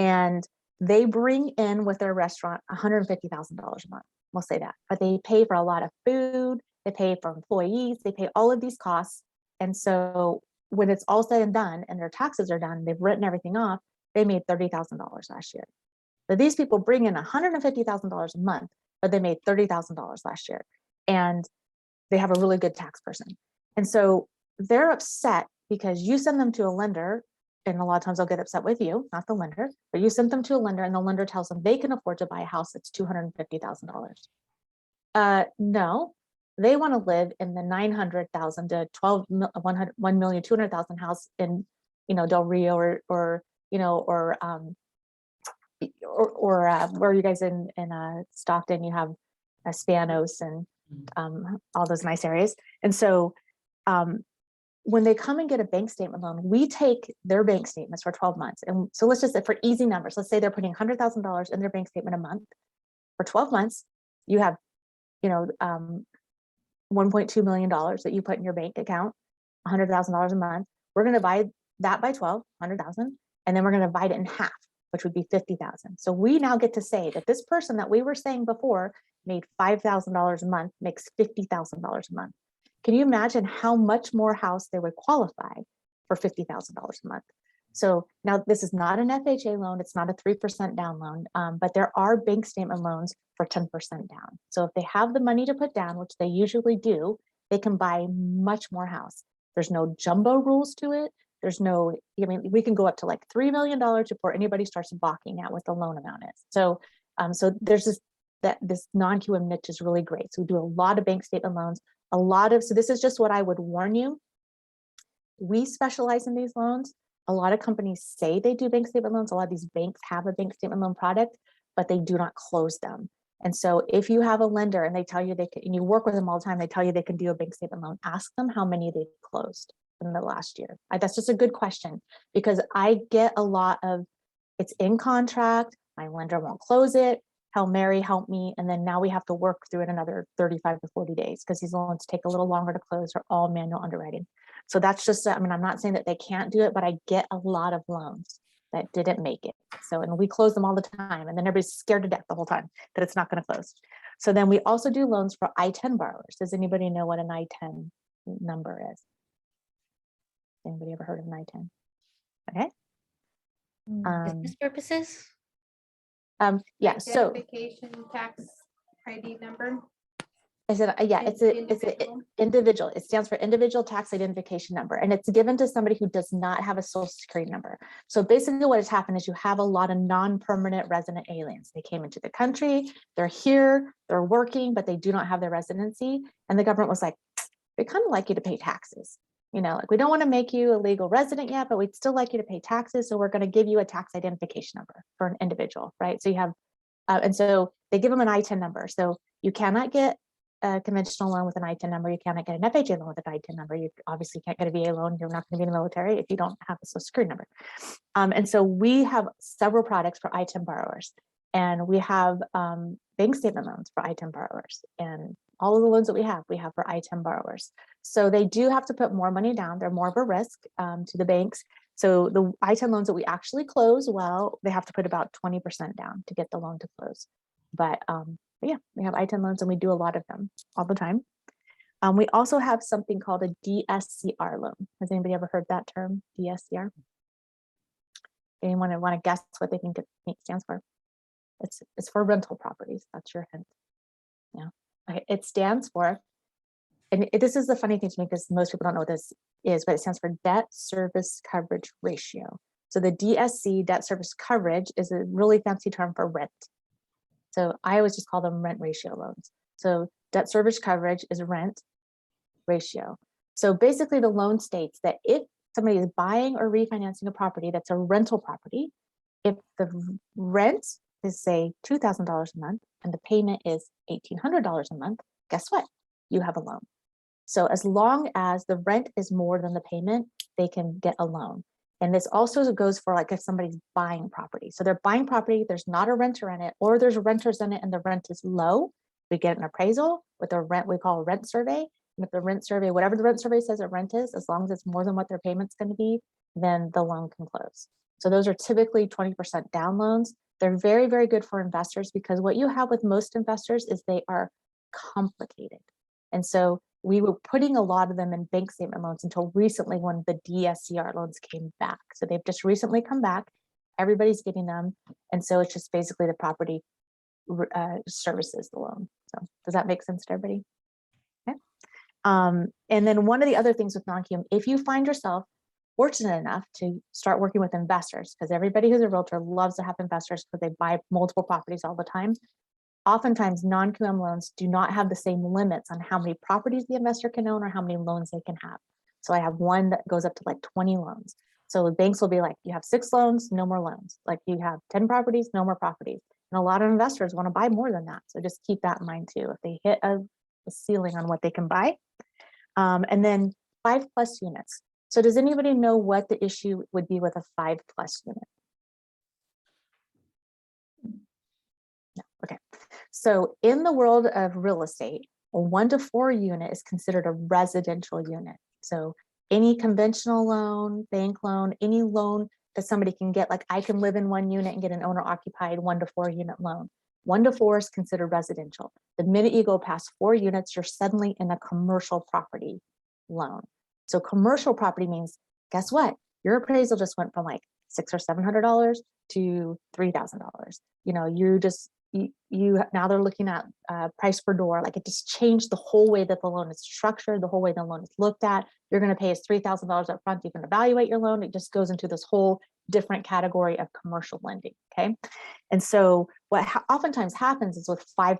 and they bring in with their restaurant $150,000 a month. We'll say that, but they pay for a lot of food, they pay for employees, they pay all of these costs. And so when it's all said and done and their taxes are done, they've written everything off, they made $30,000 last year. But these people bring in $150,000 a month, but they made $30,000 last year. And they have a really good tax person. And so they're upset because you send them to a lender, and a lot of times they'll get upset with you, not the lender, but you send them to a lender and the lender tells them they can afford to buy a house that's $250,000. No, they want to live in the $900,000 to $1,200,000 house in, Del Rio or where are you guys in Stockton? You have Spanos and all those nice areas. And so when they come and get a bank statement loan, we take their bank statements for 12 months. And so let's just say, for easy numbers, let's say they're putting $100,000 in their bank statement a month. For 12 months, you have, $1.2 million that you put in your bank account, $100,000 a month. We're going to divide that by 12, 100,000, and then we're going to divide it in half, which would be 50,000. So we now get to say that this person that we were saying before made $5,000 a month makes $50,000 a month. Can you imagine how much more house they would qualify for $50,000 a month? So now this is not an FHA loan. It's not a 3% down loan, but there are bank statement loans for 10% down. So if they have the money to put down, which they usually do, they can buy much more house. There's no jumbo rules to it. There's no, I mean, we can go up to like $3 million before anybody starts balking at what the loan amount is. So, so there's this non-QM niche is really great. So we do a lot of bank statement loans, so this is just what I would warn you. We specialize in these loans. A lot of companies say they do bank statement loans. A lot of these banks have a bank statement loan product, but they do not close them. And so if you have a lender and they tell you they can, and you work with them all the time, they tell you they can do a bank statement loan, ask them how many they've closed in the last year. That's just a good question, because I get a lot of, it's in contract, my lender won't close it, Hail Mary, help me. And then now we have to work through it another 35 to 40 days because these loans take a little longer to close. They're all manual underwriting. So that's just, I mean, I'm not saying that they can't do it, but I get a lot of loans that didn't make it. So, and we close them all the time. And then everybody's scared to death the whole time that it's not going to close. So then we also do loans for I-10 borrowers. Does anybody know what an I-10 number is? Anybody ever heard of an I-10? Okay. Business purposes? Yeah, so Identification tax ID number. I said, yeah, it's an individual. It stands for individual tax identification number, and it's given to somebody who does not have a social security number. So basically what has happened is you have a lot of non-permanent resident aliens. They came into the country, they're here, they're working, but they do not have their residency. And the government was like, we kind of like you to pay taxes. You know, like we don't want to make you a legal resident yet, but we'd still like you to pay taxes. So we're going to give you a tax identification number for an individual, right? So you have, and so they give them an I-10 number. So you cannot get a conventional loan with an I-10 number. You cannot get an FHA loan with an I-10 number. You obviously can't get a VA loan. You're not going to be in the military if you don't have a social security number. And so we have several products for I-10 borrowers, and we have bank statement loans for I-10 borrowers, and all of the loans that we have for I-10 borrowers. So they do have to put more money down. They're more of a risk to the banks. So the I-10 loans that we actually close, well, they have to put about 20% down to get the loan to close. But yeah, we have I-10 loans and we do a lot of them all the time. We also have something called a DSCR loan. Has anybody ever heard that term, DSCR? Anyone want to guess what they think it stands for? It's for rental properties. That's your hint. Yeah. Okay. It stands for, and this is the funny thing to me because most people don't know what this is, but it stands for debt service coverage ratio. So the DSC, debt service coverage, is a really fancy term for rent. So I always just call them rent ratio loans. So debt service coverage is rent ratio. So basically the loan states that if somebody is buying or refinancing a property that's a rental property, if the rent is say $2,000 a month and the payment is $1,800 a month, guess what? You have a loan. So as long as the rent is more than the payment, they can get a loan. And this also goes for like if somebody's buying property. So they're buying property, there's not a renter in it, or there's renters in it and the rent is low. We get an appraisal with a rent, we call a rent survey. And if the rent survey, whatever the rent survey says the rent is, as long as it's more than what their payment's going to be, then the loan can close. So those are typically 20% down loans. They're very, very good for investors because what you have with most investors is they are complicated. And so we were putting a lot of them in bank statement loans until recently when the DSCR loans came back. So they've just recently come back. Everybody's getting them. And so it's just basically the property services the loan. So does that make sense to everybody? Okay. And then one of the other things with non-QM, if you find yourself fortunate enough to start working with investors, because everybody who's a realtor loves to have investors because they buy multiple properties all the time. Oftentimes non-QM loans do not have the same limits on how many properties the investor can own or how many loans they can have. So I have one that goes up to like 20 loans. So the banks will be like, you have 6 loans, no more loans. Like you have 10 properties, no more properties. And a lot of investors want to buy more than that. So just keep that in mind too. If they hit a ceiling on what they can buy. And then 5+ units. So does anybody know what the issue would be with a 5+ unit? No. Okay. So in the world of real estate, a 1 to 4 unit is considered a residential unit. So any conventional loan, bank loan, any loan that somebody can get, like I can live in 1 unit and get an owner occupied 1 to 4 unit loan. 1 to 4 is considered residential. The minute you go past 4 units, you're suddenly in a commercial property loan. So commercial property means, guess what? Your appraisal just went from like $600 or $700 to $3,000. You know, you just now they're looking at price per door. Like it just changed the whole way that the loan is structured, the whole way the loan is looked at. You're going to pay us $3,000 up front. You can evaluate your loan. It just goes into this whole different category of commercial lending. Okay. And so what oftentimes happens is with 5+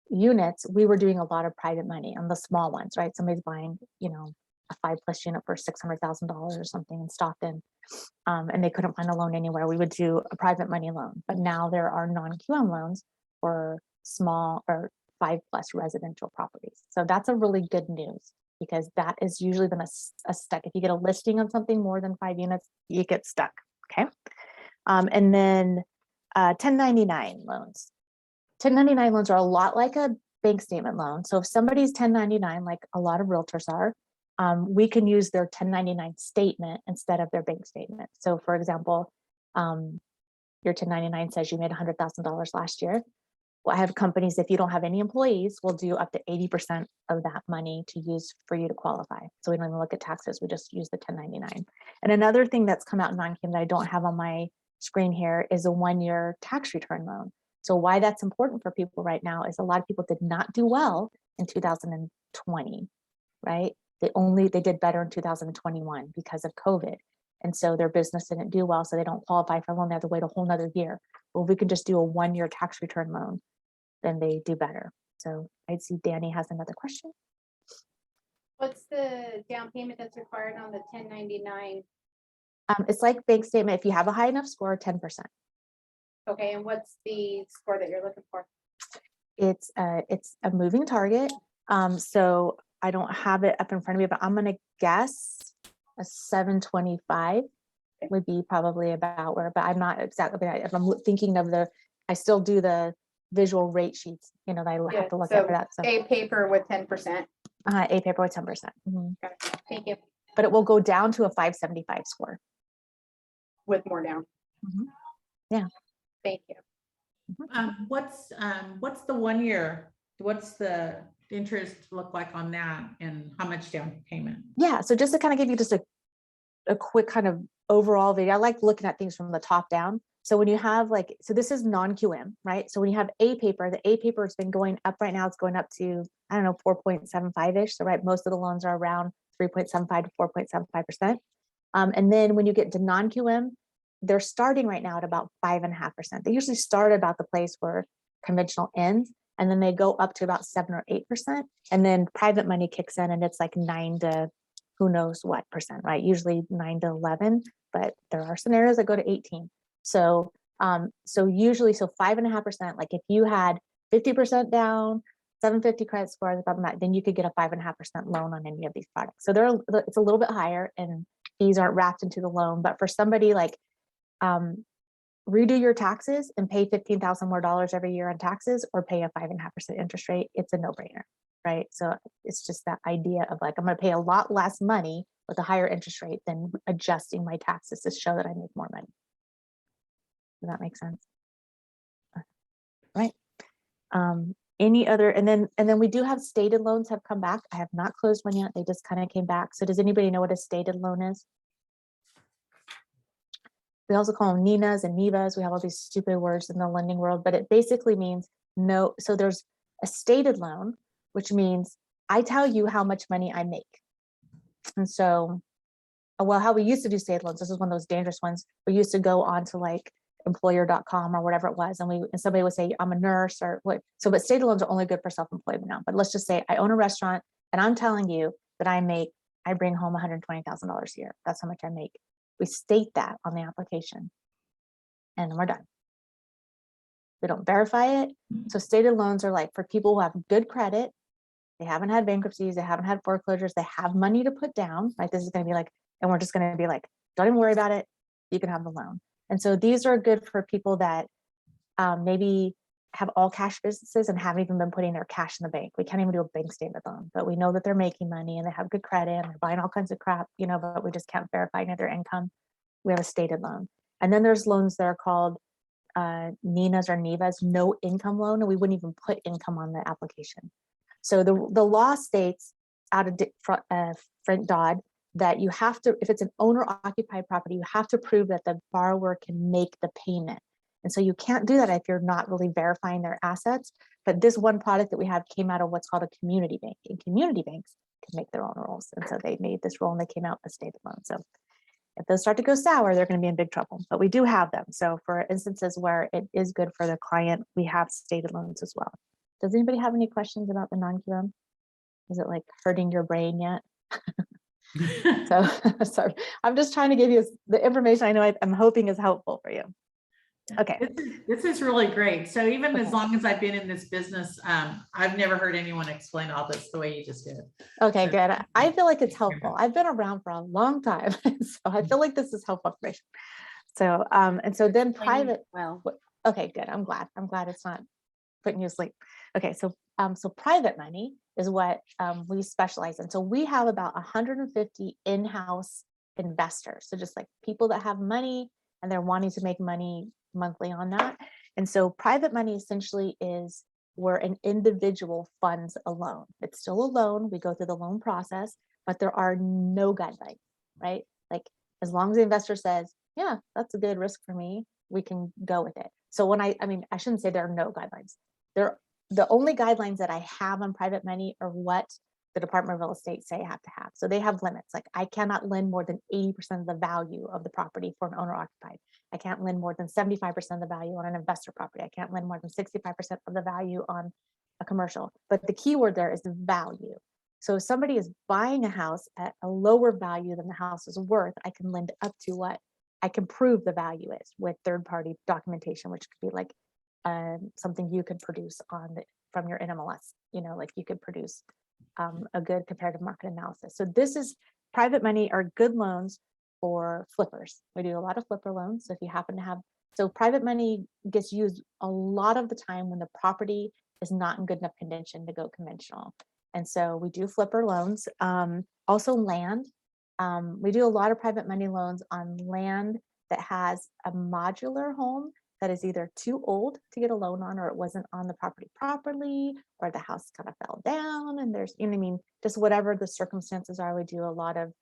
units, we were doing a lot of private money on the small ones, right? Somebody's buying, you know, a 5+ unit for $600,000 or something in Stockton, and they couldn't find a loan anywhere. We would do a private money loan, but now there are non-QM loans for small or 5+ residential properties. So that's a really good news, because that is usually been a stuck. If you get a listing on something more than 5 units, you get stuck. Okay. And then 1099 loans. 1099 loans are a lot like a bank statement loan. So if somebody's 1099, like a lot of realtors are, we can use their 1099 statement instead of their bank statement. So for example, your 1099 says you made $100,000 last year. Well, I have companies, if you don't have any employees, will do up to 80% of that money to use for you to qualify. So we don't even look at taxes, we just use the 1099. And another thing that's come out in non-QM that I don't have on my screen here is a 1-year tax return loan. So why that's important for people right now is a lot of people did not do well in 2020, right? They did better in 2021 because of COVID. And so their business didn't do well, so they don't qualify for a loan. They have to wait a whole nother year. Well, we can just do a 1-year tax return loan, then they do better. So I'd see Danny has another question. What's the down payment that's required on the 1099? It's like bank statement. If you have a high enough score, 10%. Okay, and what's the score that you're looking for? It's a moving target. So I don't have it up in front of me, but I'm gonna guess a 725 would be probably about where, but I'm not exactly, if I'm thinking of I still do the visual rate sheets, you know, that I have to look at for that. So A paper with 10%. A paper with 10%. Okay, thank you. But it will go down to a 575 score. With more down. Yeah. Thank you. What's the 1 year? What's the interest look like on that, and how much down payment? Yeah. So just to kind of give you just a quick kind of overall video, I like looking at things from the top down. So when you have so this is non-QM, right? So when you have A paper, the A paper has been going up right now. It's going up to, I don't know, 4.75-ish. So right, most of the loans are around 3.75 to 4.75%. And then when you get to non-QM, they're starting right now at about 5.5%. They usually start about the place where conventional ends, and then they go up to about 7 or 8%. And then private money kicks in, and it's like 9 to who knows what percent, right? Usually 9 to 11, but there are scenarios that go to 18. So, usually, 5.5%, like if you had 50% down, 750 credit score, then you could get a 5.5% loan on any of these products. So it's a little bit higher, and fees aren't wrapped into the loan. But for somebody like, redo your taxes and pay $15,000 more every year on taxes, or pay a 5.5% interest rate, it's a no-brainer, right? So it's just that idea of like, I'm going to pay a lot less money with a higher interest rate than adjusting my taxes to show that I make more money. Does that make sense? Right. Any other, and then we do have stated loans have come back. I have not closed one yet. They just kind of came back. So does anybody know what a stated loan is? We also call them NINAs and NIVAs. We have all these stupid words in the lending world, but it basically means no. So there's a stated loan, which means I tell you how much money I make. And so, well, how we used to do stated loans, this is one of those dangerous ones. We used to go on to like employer.com or whatever it was, and somebody would say, I'm a nurse or what. So, but stated loans are only good for self-employment now. But let's just say I own a restaurant, and I'm telling you that I bring home $120,000 a year. That's how much I make. We state that on the application, and we're done. We don't verify it. So stated loans are like for people who have good credit. They haven't had bankruptcies. They haven't had foreclosures. They have money to put down. Like this is going to be like, and we're just going to be like, don't even worry about it. You can have the loan. And so these are good for people that maybe have all cash businesses and haven't even been putting their cash in the bank. We can't even do a bank statement loan, but we know that they're making money and they have good credit and they're buying all kinds of crap, but we just can't verify their income. We have a stated loan. And then there's loans that are called NINAs or NIVAs, no income loan, and we wouldn't even put income on the application. So the law states out of Frank Dodd that you have to, if it's an owner occupied property, you have to prove that the borrower can make the payment. And so you can't do that if you're not really verifying their assets. But this one product that we have came out of what's called a community bank, and community banks can make their own rules. And so they made this rule and they came out with stated loans. So if those start to go sour, they're going to be in big trouble, but we do have them. So for instances where it is good for the client, we have stated loans as well. Does anybody have any questions about the non-QM? Is it like hurting your brain yet? So sorry, I'm just trying to give you the information I know I'm hoping is helpful for you. Okay. This is really great. So even as Okay. long as I've been in this business, I've never heard anyone explain all this the way you just did. Okay, So- good. I feel like it's helpful. I've been around for a long time, so I feel like this is helpful information. So, and so then private. Well, Okay, good. I'm glad. I'm glad it's not putting you to sleep. Okay, so so private money is what we specialize in. So we have about 150 in-house investors. So just like people that have money and they're wanting to make money monthly on that. And so private money essentially is where an individual funds a loan. It's still a loan. We go through the loan process, but there are no guidelines, right? Like as long as the investor says, yeah, that's a good risk for me, we can go with it. So when I mean, I shouldn't say there are no guidelines. The only guidelines that I have on private money are what the Department of Real Estate say I have to have. So they have limits. Like I cannot lend more than 80% of the value of the property for an owner occupied. I can't lend more than 75% of the value on an investor property. I can't lend more than 65% of the value on a commercial. But the key word there is the value. So if somebody is buying a house at a lower value than the house is worth, I can lend up to what I can prove the value is with third-party documentation, which could be like something you could produce from your NMLS. You know, like you could produce a good comparative market analysis. So this is private money are good loans for flippers. We do a lot of flipper loans. So if you happen to have, so private money gets used a lot of the time when the property is not in good enough condition to go conventional. And so we do flipper loans. Also land. We do a lot of private money loans on land that has a modular home that is either too old to get a loan on, or it wasn't on the property properly, or the house kind of fell down and there's, you know what I mean, just whatever the circumstances are, we do a lot of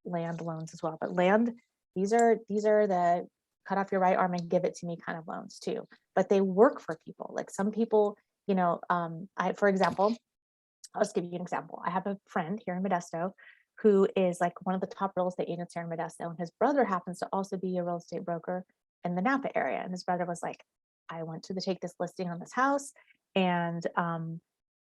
land loans as well. But land, these are the cut off your right arm and give it to me kind of loans too. But they work for people. Like some people, you know, for example, I'll just give you an example. I have a friend here in Modesto who is like one of the top real estate agents here in Modesto, and his brother happens to also be a real estate broker in the Napa area. And his brother was like, I want to take this listing on this house, and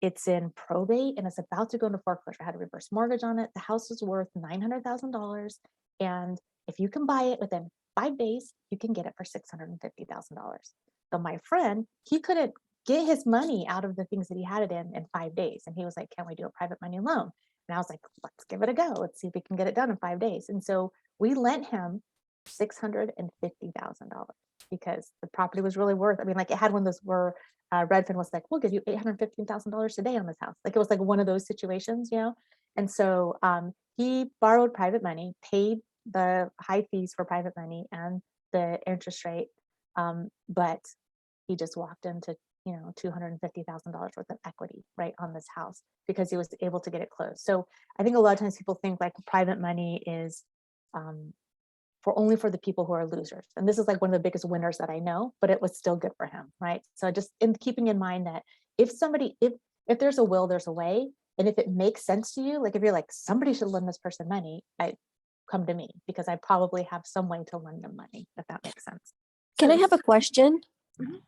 it's in probate and it's about to go into foreclosure. I had a reverse mortgage on it. The house is worth $900,000. And if you can buy it within 5 days, you can get it for $650,000. So my friend, he couldn't get his money out of the things that he had it in 5 days. And he was like, can we do a private money loan? And I was like, let's give it a go. Let's see if we can get it done in 5 days. And so we lent him $650,000 because the property was really worth, I mean, like it had one of those where Redfin was like, we'll give you $815,000 today on this house. Like it was like one of those situations, you know? And so he borrowed private money, paid the high fees for private money and the interest rate. But he just walked into, you know, $250,000 worth of equity right on this house because he was able to get it closed. So I think a lot of times people think like private money is only for the people who are losers. And this is like one of the biggest winners that I know, but it was still good for him, right? So just in keeping in mind that if there's a will, there's a way. And if it makes sense to you, like if you're like, somebody should lend this person money, come to me because I probably have some way to lend them money, if that makes sense. Can I have a question? Mhm.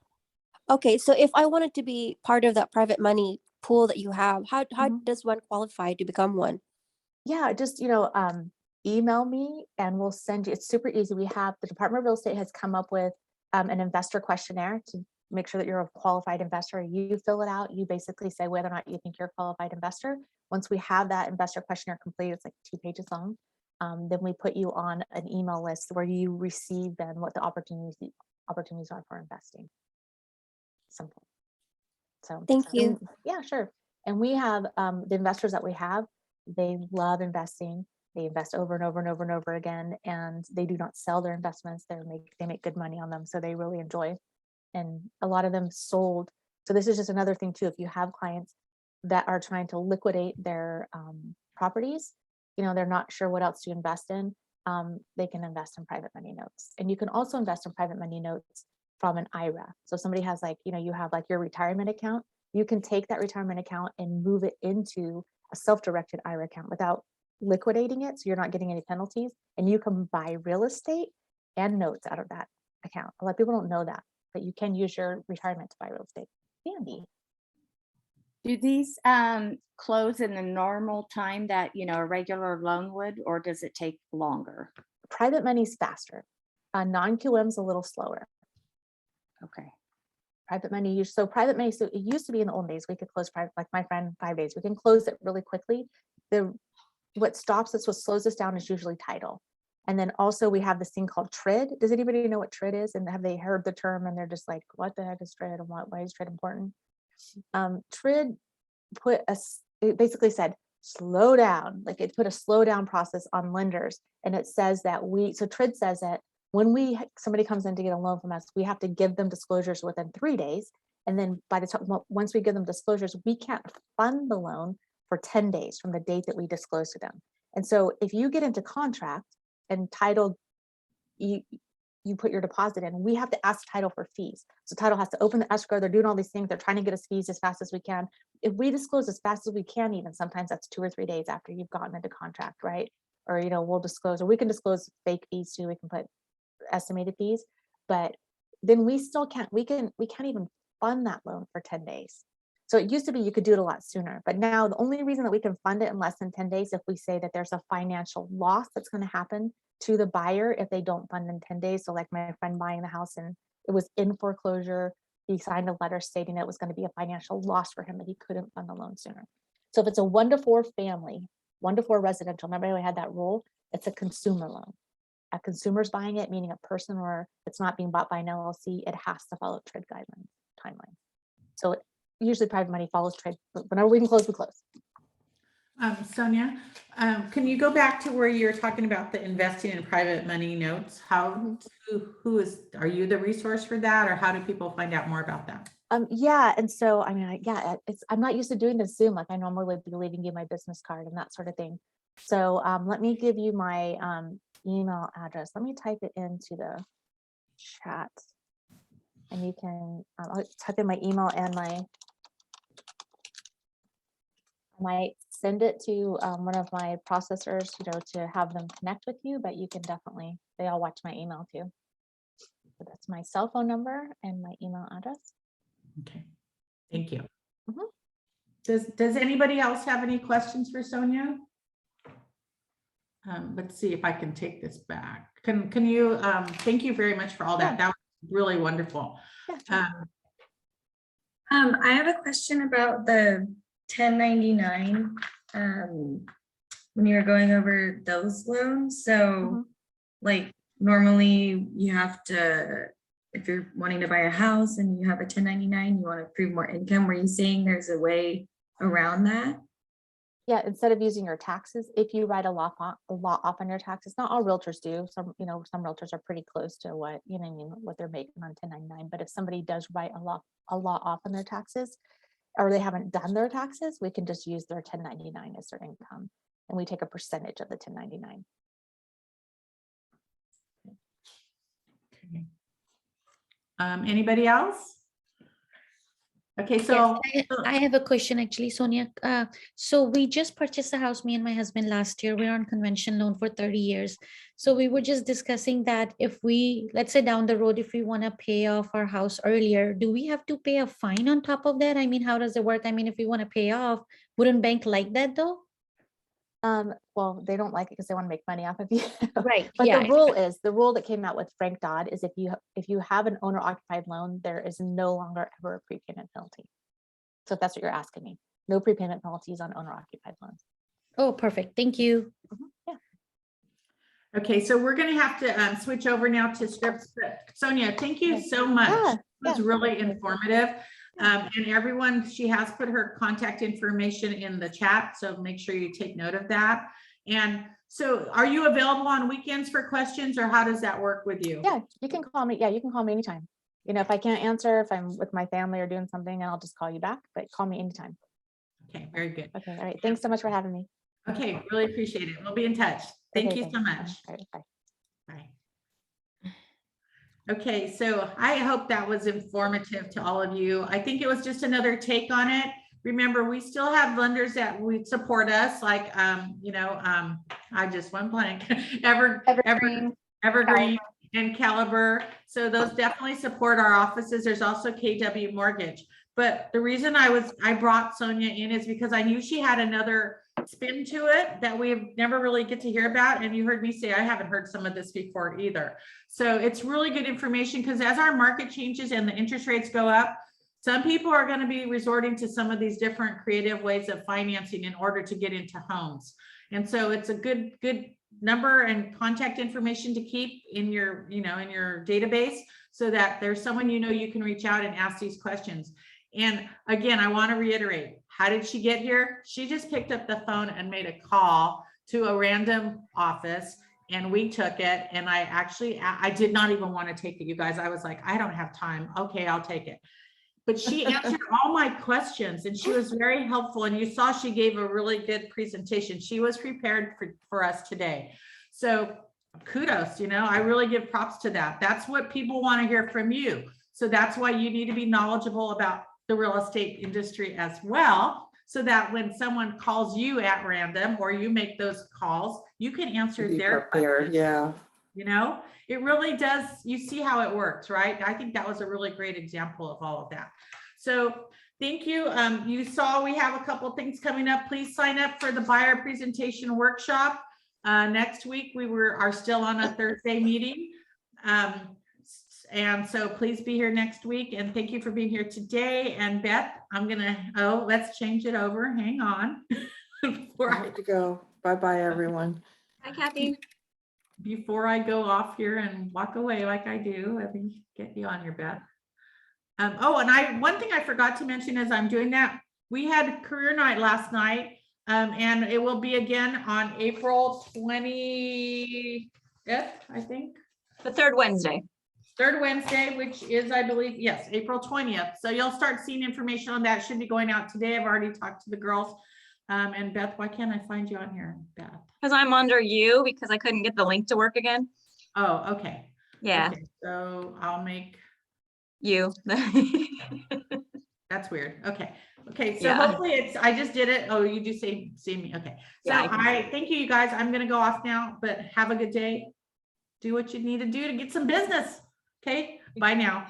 Okay, so if I wanted to be part of that private money pool that you have, how does one qualify to become one? Yeah, just, email me and we'll send you, it's super easy. We have, the Department of Real Estate has come up with an investor questionnaire to make sure that you're a qualified investor. You fill it out. You basically say whether or not you think you're a qualified investor. Once we have that investor questionnaire complete, it's like 2 pages long. Then we put you on an email list where you receive then what the opportunities are for investing. Simple. So thank you. Yeah, sure. And we have the investors that we have, they love investing. They invest over and over and over and over again, and they do not sell their investments. They make good money on them, so they really enjoy. And a lot of them sold. So this is just another thing too. If you have clients that are trying to liquidate their properties, they're not sure what else to invest in, they can invest in private money notes. And you can also invest in private money notes from an IRA. So if somebody has like, you have like your retirement account, you can take that retirement account and move it into a self-directed IRA account without liquidating it. So you're not getting any penalties, and you can buy real estate and notes out of that account. A lot of people don't know that, but you can use your retirement to buy real estate. Handy. Do these close in the normal time that, a regular loan would, or does it take longer? Private money's faster. Non-QM's a little slower. Okay. Private money, so it used to be in the old days, we could close private, like my friend, 5 days. We can close it really quickly. What stops us, what slows us down is usually title. And then also we have this thing called TRID. Does anybody know what TRID is? And have they heard the term and they're just like, what the heck is TRID and why is TRID important? TRID it basically said, slow down. Like it put a slow down process on lenders. And it says that so TRID says that when somebody comes in to get a loan from us, we have to give them disclosures within 3 days. And then by the time, once we give them disclosures, we can't fund the loan for 10 days from the date that we disclose to them. And so if you get into contract and title, you put your deposit in, we have to ask title for fees. So title has to open the escrow. They're doing all these things. They're trying to get us fees as fast as we can. If we disclose as fast as we can, even sometimes that's 2 or 3 days after you've gotten into contract, right? Or, we'll disclose, or we can disclose fake fees too. We can put estimated fees, but then we still can't even fund that loan for 10 days. So it used to be you could do it a lot sooner, but now the only reason that we can fund it in less than 10 days, if we say that there's a financial loss that's going to happen to the buyer if they don't fund in 10 days. So like my friend buying the house and it was in foreclosure, he signed a letter stating that it was going to be a financial loss for him that he couldn't fund the loan sooner. So if it's a 1 to 4 family, 1 to 4 residential, remember we had that rule, it's a consumer loan. A consumer's buying it, meaning a person, or it's not being bought by an LLC, it has to follow TRID guidelines timeline. So usually private money follows TRID. Whenever we can close, we close. Sonia, can you go back to where you're talking about the investing in private money notes? Are you the resource for that, or how do people find out more about that? Yeah, and so I'm not used to doing this Zoom. Like I normally would be leaving you my business card and that sort of thing. So let me give you my email address. Let me type it into the chat, and you can I'll type in my email, and I might send it to one of my processors, to have them connect with you, but you can definitely, they all watch my email too. So that's my cell phone number and my email address. Okay, thank you. Does anybody else have any questions for Sonia? Let's see if I can take this back. Can you, thank you very much for all that. That was really wonderful. Yeah, I have a question about the 1099 when you were going over those loans. So like normally you have to, if you're wanting to buy a house and you have a 1099, you want to prove more income. Were you saying there's a way around that? Yeah, instead of using your taxes, if you write a lot off on your taxes, not all realtors do. Some realtors are pretty close to what, what they're making on 1099. But if somebody does write a lot off on their taxes, or they haven't done their taxes, we can just use their 1099 as their income, and we take a percentage of the 1099. Okay. Anybody else? Okay, so yes, I have a question actually, Sonia. So we just purchased a house, me and my husband, last year. We're on convention loan for 30 years. So we were just discussing that if we, let's say down the road, if we want to pay off our house earlier, do we have to pay a fine on top of that? I mean, how does it work? I mean, if we want to pay off, wouldn't bank like that though? Well, they don't like it because they want to make money off of you. Right. But yeah, the rule that came out with Frank Dodd is if you have an owner occupied loan, there is no longer ever a prepayment penalty. So if that's what you're asking me, no prepayment penalties on owner occupied loans. Oh, perfect. Thank you. Yeah. Okay, so we're going to have to switch over now to scripts. But Sonia, thank you so much. It was really informative. And everyone, she has put her contact information in the chat, so make sure you take note of that. And so are you available on weekends for questions, or how does that work with you? Yeah, you can call me. Yeah, you can call me anytime. If I can't answer, if I'm with my family or doing something, I'll just call you back, but call me anytime. Okay, very good. Okay, all right. Thanks so much for having me. Okay, really appreciate it. We'll be in touch. Thank you so much. All right, bye. Bye. Okay, so I hope that was informative to all of you. I think it was just another take on it. Remember, we still have lenders that would support us, like, I just went blank. Evergreen and Caliber. So those definitely support our offices. There's also KW Mortgage. But the reason I brought Sonia in is because I knew she had another spin to it that we never really get to hear about. And you heard me say, I haven't heard some of this before either. So it's really good information because as our market changes and the interest rates go up, some people are going to be resorting to some of these different creative ways of financing in order to get into homes. And so it's a good number and contact information to keep in your, in your database so that there's someone you can reach out and ask these questions. And again, I want to reiterate, how did she get here? She just picked up the phone and made a call to a random office and we took it. And I did not even want to take it, you guys. I was like, I don't have time. Okay, I'll take it. But she answered all my questions and she was very helpful. And you saw she gave a really good presentation. She was prepared for us today. So kudos, I really give props to that. That's what people want to hear from you. So that's why you need to be knowledgeable about the real estate industry as well, so that when someone calls you at random or you make those calls, you can answer their questions. Yeah. It really does. You see how it works, right? I think that was a really great example of all of that. So thank you. You saw we have a couple things coming up. Please sign up for the buyer presentation workshop. Next week, we are still on a Thursday meeting. And so please be here next week. And thank you for being here today. And Beth, let's change it over. Hang on. I have to go. Bye-bye, everyone. Hi, Kathy. Before I go off here and walk away like I do, let me get you on here, Beth. And one thing I forgot to mention as I'm doing that, we had career night last night, and it will be again on April 25th, I think. The third Wednesday. Third Wednesday, which is, I believe, yes, April 20th. So you'll start seeing information on that. Should be going out today. I've already talked to the girls. And Beth, why can't I find you on here, Beth? Because I'm under you because I couldn't get the link to work again. Oh, okay. Yeah. Okay, so I'll make you. That's weird. Okay. Okay. So Yeah. hopefully I just did it. Oh, you do see me. Okay. So Yeah, thank you guys. I'm going to go off now, but have a good day. Do what you need to do to get some business. Okay. Bye now.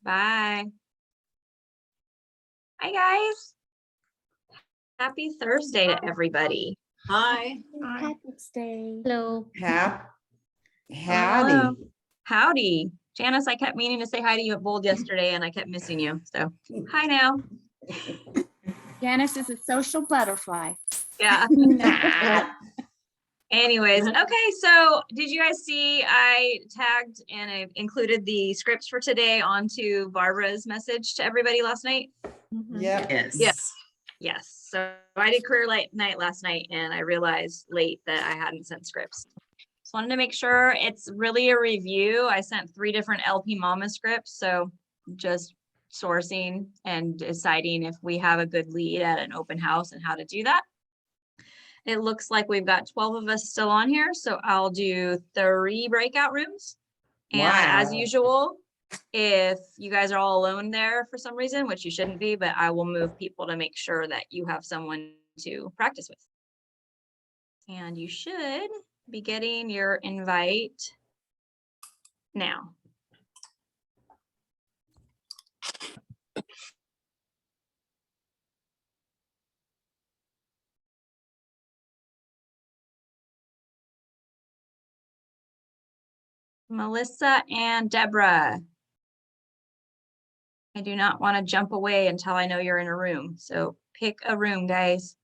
Bye. Hi, guys. Happy Thursday to everybody. Hi. Happy Day. Hello. Howdy. Hello. Howdy. Janice, I kept meaning to say hi to you at Bold yesterday and I kept missing you. So hi now. Janice is a social butterfly. Yeah. Anyways, okay. So did you guys see I tagged and I included the scripts for today onto Barbara's message to everybody last night? Yeah. Yes. So I did career night last night and I realized late that I hadn't sent scripts. Just wanted to make sure it's really a review. I sent 3 different LP Mama scripts. So just sourcing and deciding if we have a good lead at an open house and how to do that. It looks like we've got 12 of us still on here. So I'll do 3 breakout rooms. And as usual, if you guys are all alone there for some reason, which you shouldn't be, but I will move people to make sure that you have someone to practice with. And you should be getting your invite now. Melissa and Deborah. I do not want to jump away until I know you're in a room. So pick a room, guys.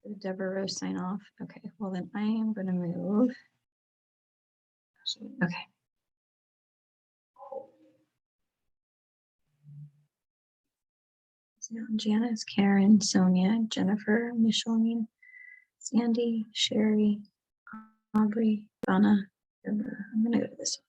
Did Deborah Rose sign off? Okay, well then I am going to move. Okay. So Janice, Karen, Sonia, Jennifer, Michele, Sandy, Sherry, Aubrey, Donna. I'm going to go to this one.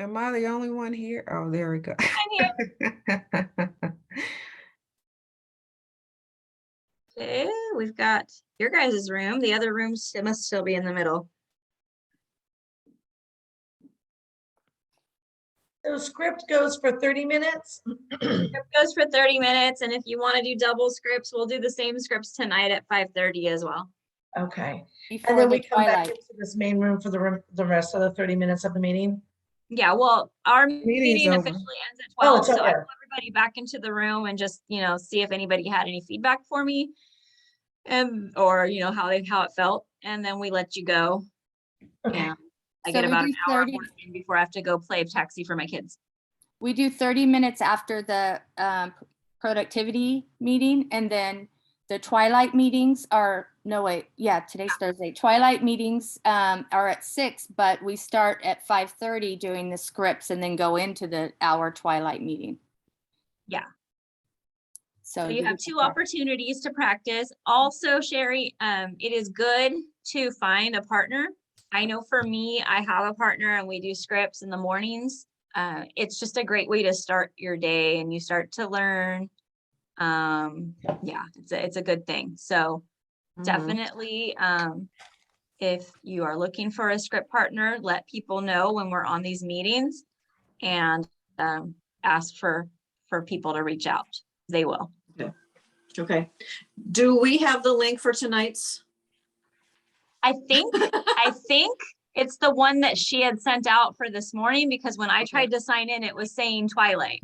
Am I the only one here? Oh, there we go. I'm here. Okay, we've got your guys' room. The other rooms, it must still be in the middle. So script goes for 30 minutes? It goes for 30 minutes, and if you want to do double scripts, we'll do the same scripts tonight at 5:30 as well. Okay. Before And then the we come back twilight. into this main room for the rest of the 30 minutes of the meeting? Yeah, well, our Meeting's meeting over. officially ends at Oh, 12, it's so I over. pull everybody back into the room and just, see if anybody had any feedback for me, and or how it felt, and then we let you go. Okay. And I So get we about do an hour 30 working before I have to go play taxi for my kids. We do 30 minutes after the productivity meeting, and then the twilight meetings are, no, wait, yeah, today's Thursday. Twilight meetings are at 6, but we start at 5:30 doing the scripts and then go into the hour twilight meeting. Yeah. So So you have 2 opportunities to practice. Also, Sherry, it is good to find a partner. I know for me, I have a partner and we do scripts in the mornings. It's just a great way to start your day and you start to learn. Yeah, it's a good thing. So definitely, if you are looking for a script partner, let people know when we're on these meetings, and ask for people to reach out. They will. Okay. Do we have the link for tonight's? I think it's the one that she had sent out for this morning, because when I tried to sign in, it was saying Twilight.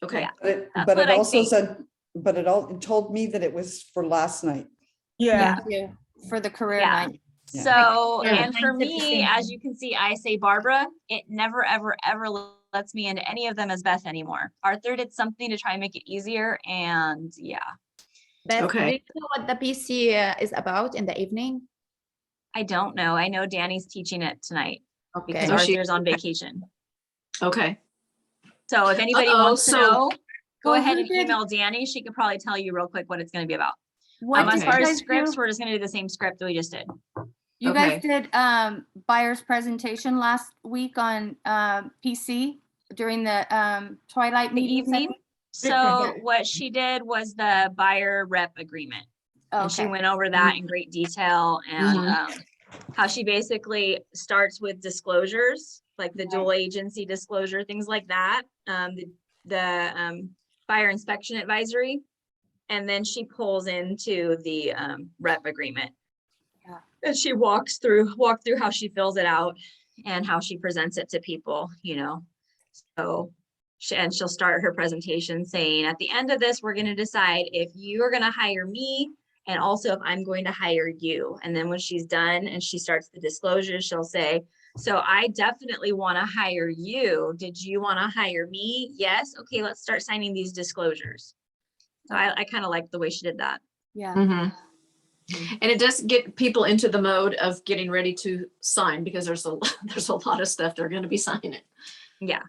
Okay. Yeah, But it I also think. said, but it told me that it was for last night. Yeah. For the career Yeah. night. Yeah. So, Yeah. and for me, as you can see, I say Barbara. It never, ever, ever lets me into any of them as Beth anymore. Arthur did something to try and make it easier, and yeah. Beth, Okay. do you know what the PC is about in the evening? I don't know. I know Danny's teaching it tonight because Okay. Arthur's on vacation. Okay. So if anybody Uh-oh, wants to so- know, go Well, ahead who and did- email Danny. She could probably tell you real quick what it's going to be about. What As did far you as guys scripts, do? we're just going to do the same script that we just did. You Okay. guys did buyer's presentation last week on PC during the twilight The meeting. evening. So what she did was the buyer rep agreement. And she Okay. went over that in great detail, and Mhm. how she basically starts with disclosures, like the Right. dual agency disclosure, things like that. The buyer inspection advisory, and then she pulls into the rep agreement. Yeah. And she walk through how she fills it out and how she presents it to people, So she'll start her presentation saying, at the end of this, we're going to decide if you are going to hire me, and also if I'm going to hire you. And then when she's done and she starts the disclosure, she'll say, so I definitely want to hire you. Did you want to hire me? Yes. Okay, let's start signing these disclosures. So I kind of like the way she did that. Yeah. Mhm. And it does get people into the mode of getting ready to sign, because there's a lot of stuff they're going to be signing. Yeah.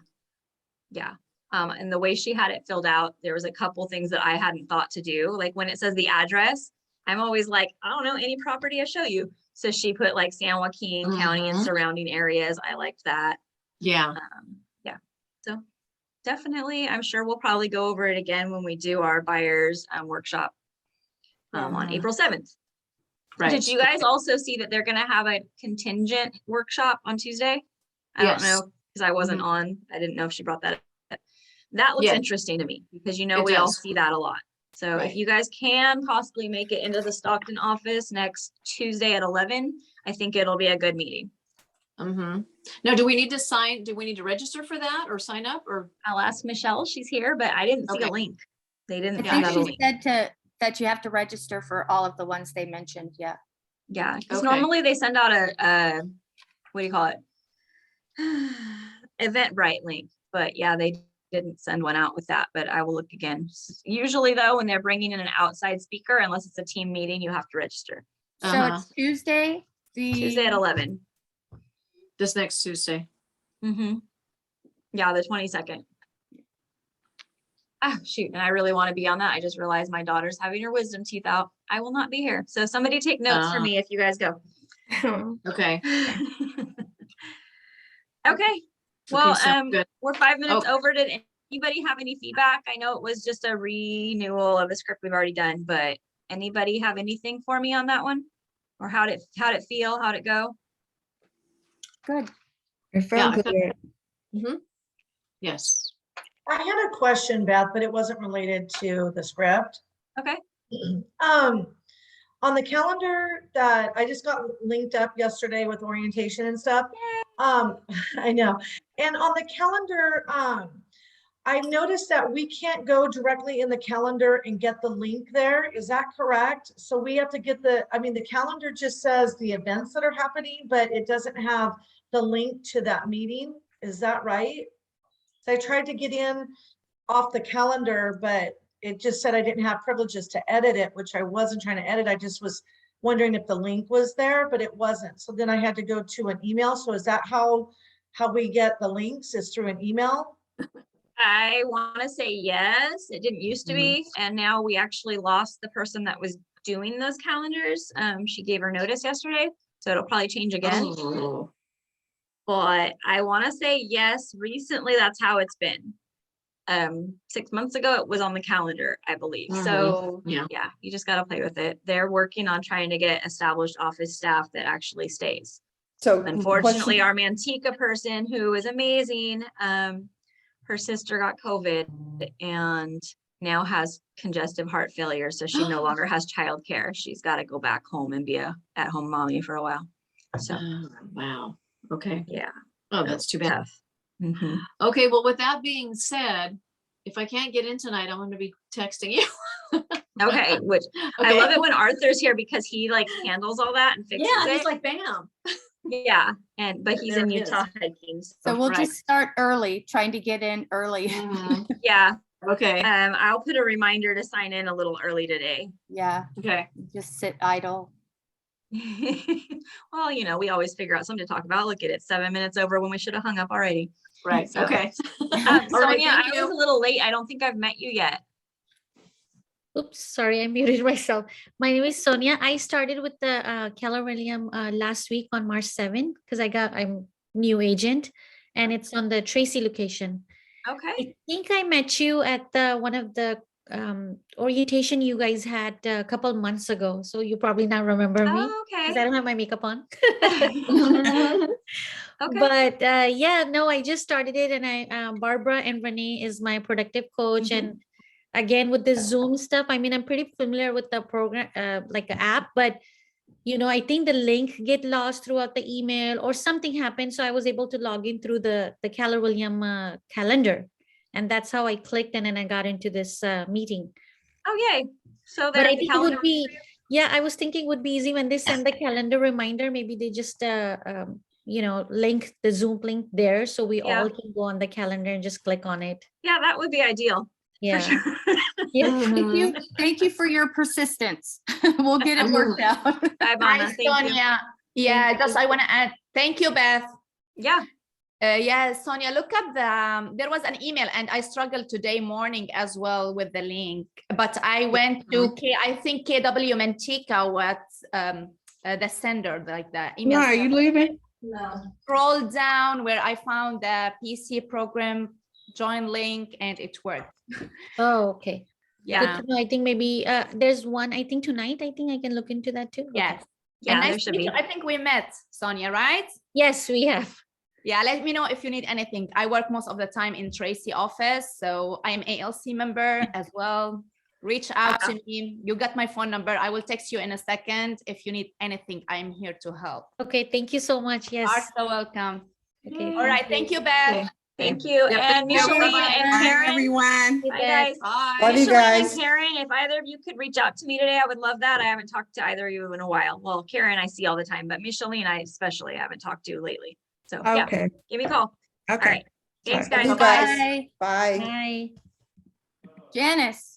Yeah. And the way she had it filled out, there was a couple things that I hadn't thought to do. Like when it says the address, I'm always like, I don't know, any property I show you. So she put like San Joaquin County and surrounding areas. I liked that. Yeah. Yeah. So definitely, I'm sure we'll probably go over it again when we do our buyers workshop on April 7th. Right. Did you guys also see that they're going to have a contingent workshop on Tuesday? I Yes. don't know, because I wasn't on. I didn't know if she brought that up. That looks Yeah. interesting to me, because It we all does. see that a lot. So Right. if you guys can possibly make it into the Stockton office next Tuesday at 11, I think it'll be a good meeting. Now, do we need to register for that or sign up, or? I'll ask Michelle, she's here, but I didn't see a Okay. link. They I didn't think send out a she link. said that you have to register for all of the ones they mentioned. Yeah. Yeah, because Okay. normally they send out a what do you call it? Eventbrite link, but yeah, they didn't send one out with that, but I will look again. Usually though, when they're bringing in an outside speaker, unless it's a team meeting, you have to register. So it's Tuesday. Tuesday at 11. This next Tuesday. Yeah, the 22nd. Ah, shoot, and I really want to be on that. I just realized my daughter's having her wisdom teeth out. I will not be here. So somebody take notes for me if you guys go. Okay. Okay. Well, sounds good. we're 5 minutes Oh. over. Did anybody have any feedback? I know it was just a renewal of a script we've already done, but anybody have anything for me on that one? Or how'd it feel? How'd it go? Good. It felt good. Yes. I had a question, Beth, but it wasn't related to the script. Okay. On the calendar that I just got linked up yesterday with orientation and stuff. I know. And on the calendar, I noticed that we can't go directly in the calendar and get the link there. Is that correct? So we have to get the calendar just says the events that are happening, but it doesn't have the link to that meeting. Is that right? So I tried to get in off the calendar, but it just said I didn't have privileges to edit it, which I wasn't trying to edit. I just was wondering if the link was there, but it wasn't. So then I had to go to an email. So is that how we get the links, is through an email? I want to say yes. It didn't used to be, and now we actually lost the person that was doing those calendars. She gave her notice yesterday, so it'll probably change again. Oh. But I want to say yes. Recently, that's how it's been. 6 months ago, it was on the calendar, I believe. So yeah, you just got to play with it. They're working on trying to get established office staff that actually stays. So Unfortunately, our Manteca person, who is amazing, her sister got COVID and now has congestive heart failure. So she no longer has childcare. She's got to go back home and be a at-home mommy for a while. So wow. Okay. Yeah. Oh, that's too bad. Tough. Mm-hmm. Okay. Well, with that being said, if I can't get in tonight, I'm going to be texting you. Okay. Which I love it when Arthur's here because he like handles all that and fixes it. Yeah, he's like, bam. Yeah. But he's There in it is. Utah hiking. So we'll just start early, trying to get in early. Yeah. Okay. I'll put a reminder to sign in a little early today. Yeah. Okay. Just sit idle. Well, you know, we always figure out something to talk about. Look at it, 7 minutes over when we should have hung up already. Right. So, Okay. Sonia, thank I you. was a little late. I don't think I've met you yet. Oops, sorry, I muted myself. My name is Sonia. I started with the Keller Williams last week on March 7th because I'm new agent and it's on the Tracy location. Okay. I think I met you at one of the orientation you guys had a couple months ago. So you probably not remember me. Okay. Because I don't have my makeup on. Okay. But yeah, no, I just started it and Barbara and Renee is my productive coach. And again, with the Zoom stuff, I mean, I'm pretty familiar with the program, like the app, but you know, I think the link get lost throughout the email or something happened. So I was able to log in through the Keller Williams calendar. And that's how I clicked and then I got into this meeting. Oh, yay. So But I there's the think it calendar. would be, yeah, I was thinking it would be easy when they send the calendar reminder, maybe they just, you know, link the Zoom link there. So we all can go on the calendar and just click on it. Yeah, that would be ideal. Yeah. For sure. Yeah. Thank you for your persistence. We'll get it worked out. Bye, Hi, Vanna. Thank you. Sonia. Yeah, just I want to add, thank you, Beth. Yeah. Yeah, Sonia, look up there was an email and I struggled today morning as well with the link, but I went to I think KW Manteca was the sender, like the email. No, are you leaving? No. Scroll down where I found the PC program join link and it worked. Oh, okay. Yeah. Good to know. I think maybe there's one, I think tonight, I think I can look into that too. Yes. Okay. Yeah, And there nice should to meet be. you. I think we met, Sonia, right? Yes, we have. Yeah, let me know if you need anything. I work most of the time in Tracy office, so I am ALC member as well. Reach out to me. You got my phone number. I will text you in a second. If you need anything, I'm here to help. Okay, thank you so much. You are Yes. so welcome. Okay. All right, thank you, Beth. Okay. Thank you. Yep, And thank you. Michele Bye-bye. and Bye, Karen. everyone. Bye, guys. Bye. Love you Michele guys. and Karen, if either of you could reach out to me today, I would love that. I haven't talked to either of you in a while. Well, Karen, I see all the time, but Michele and I especially haven't talked to lately. So yeah, Okay. give me a call. Okay. All right. Thanks, Bye. guys. Love you Bye. guys. Bye. Bye. Janice.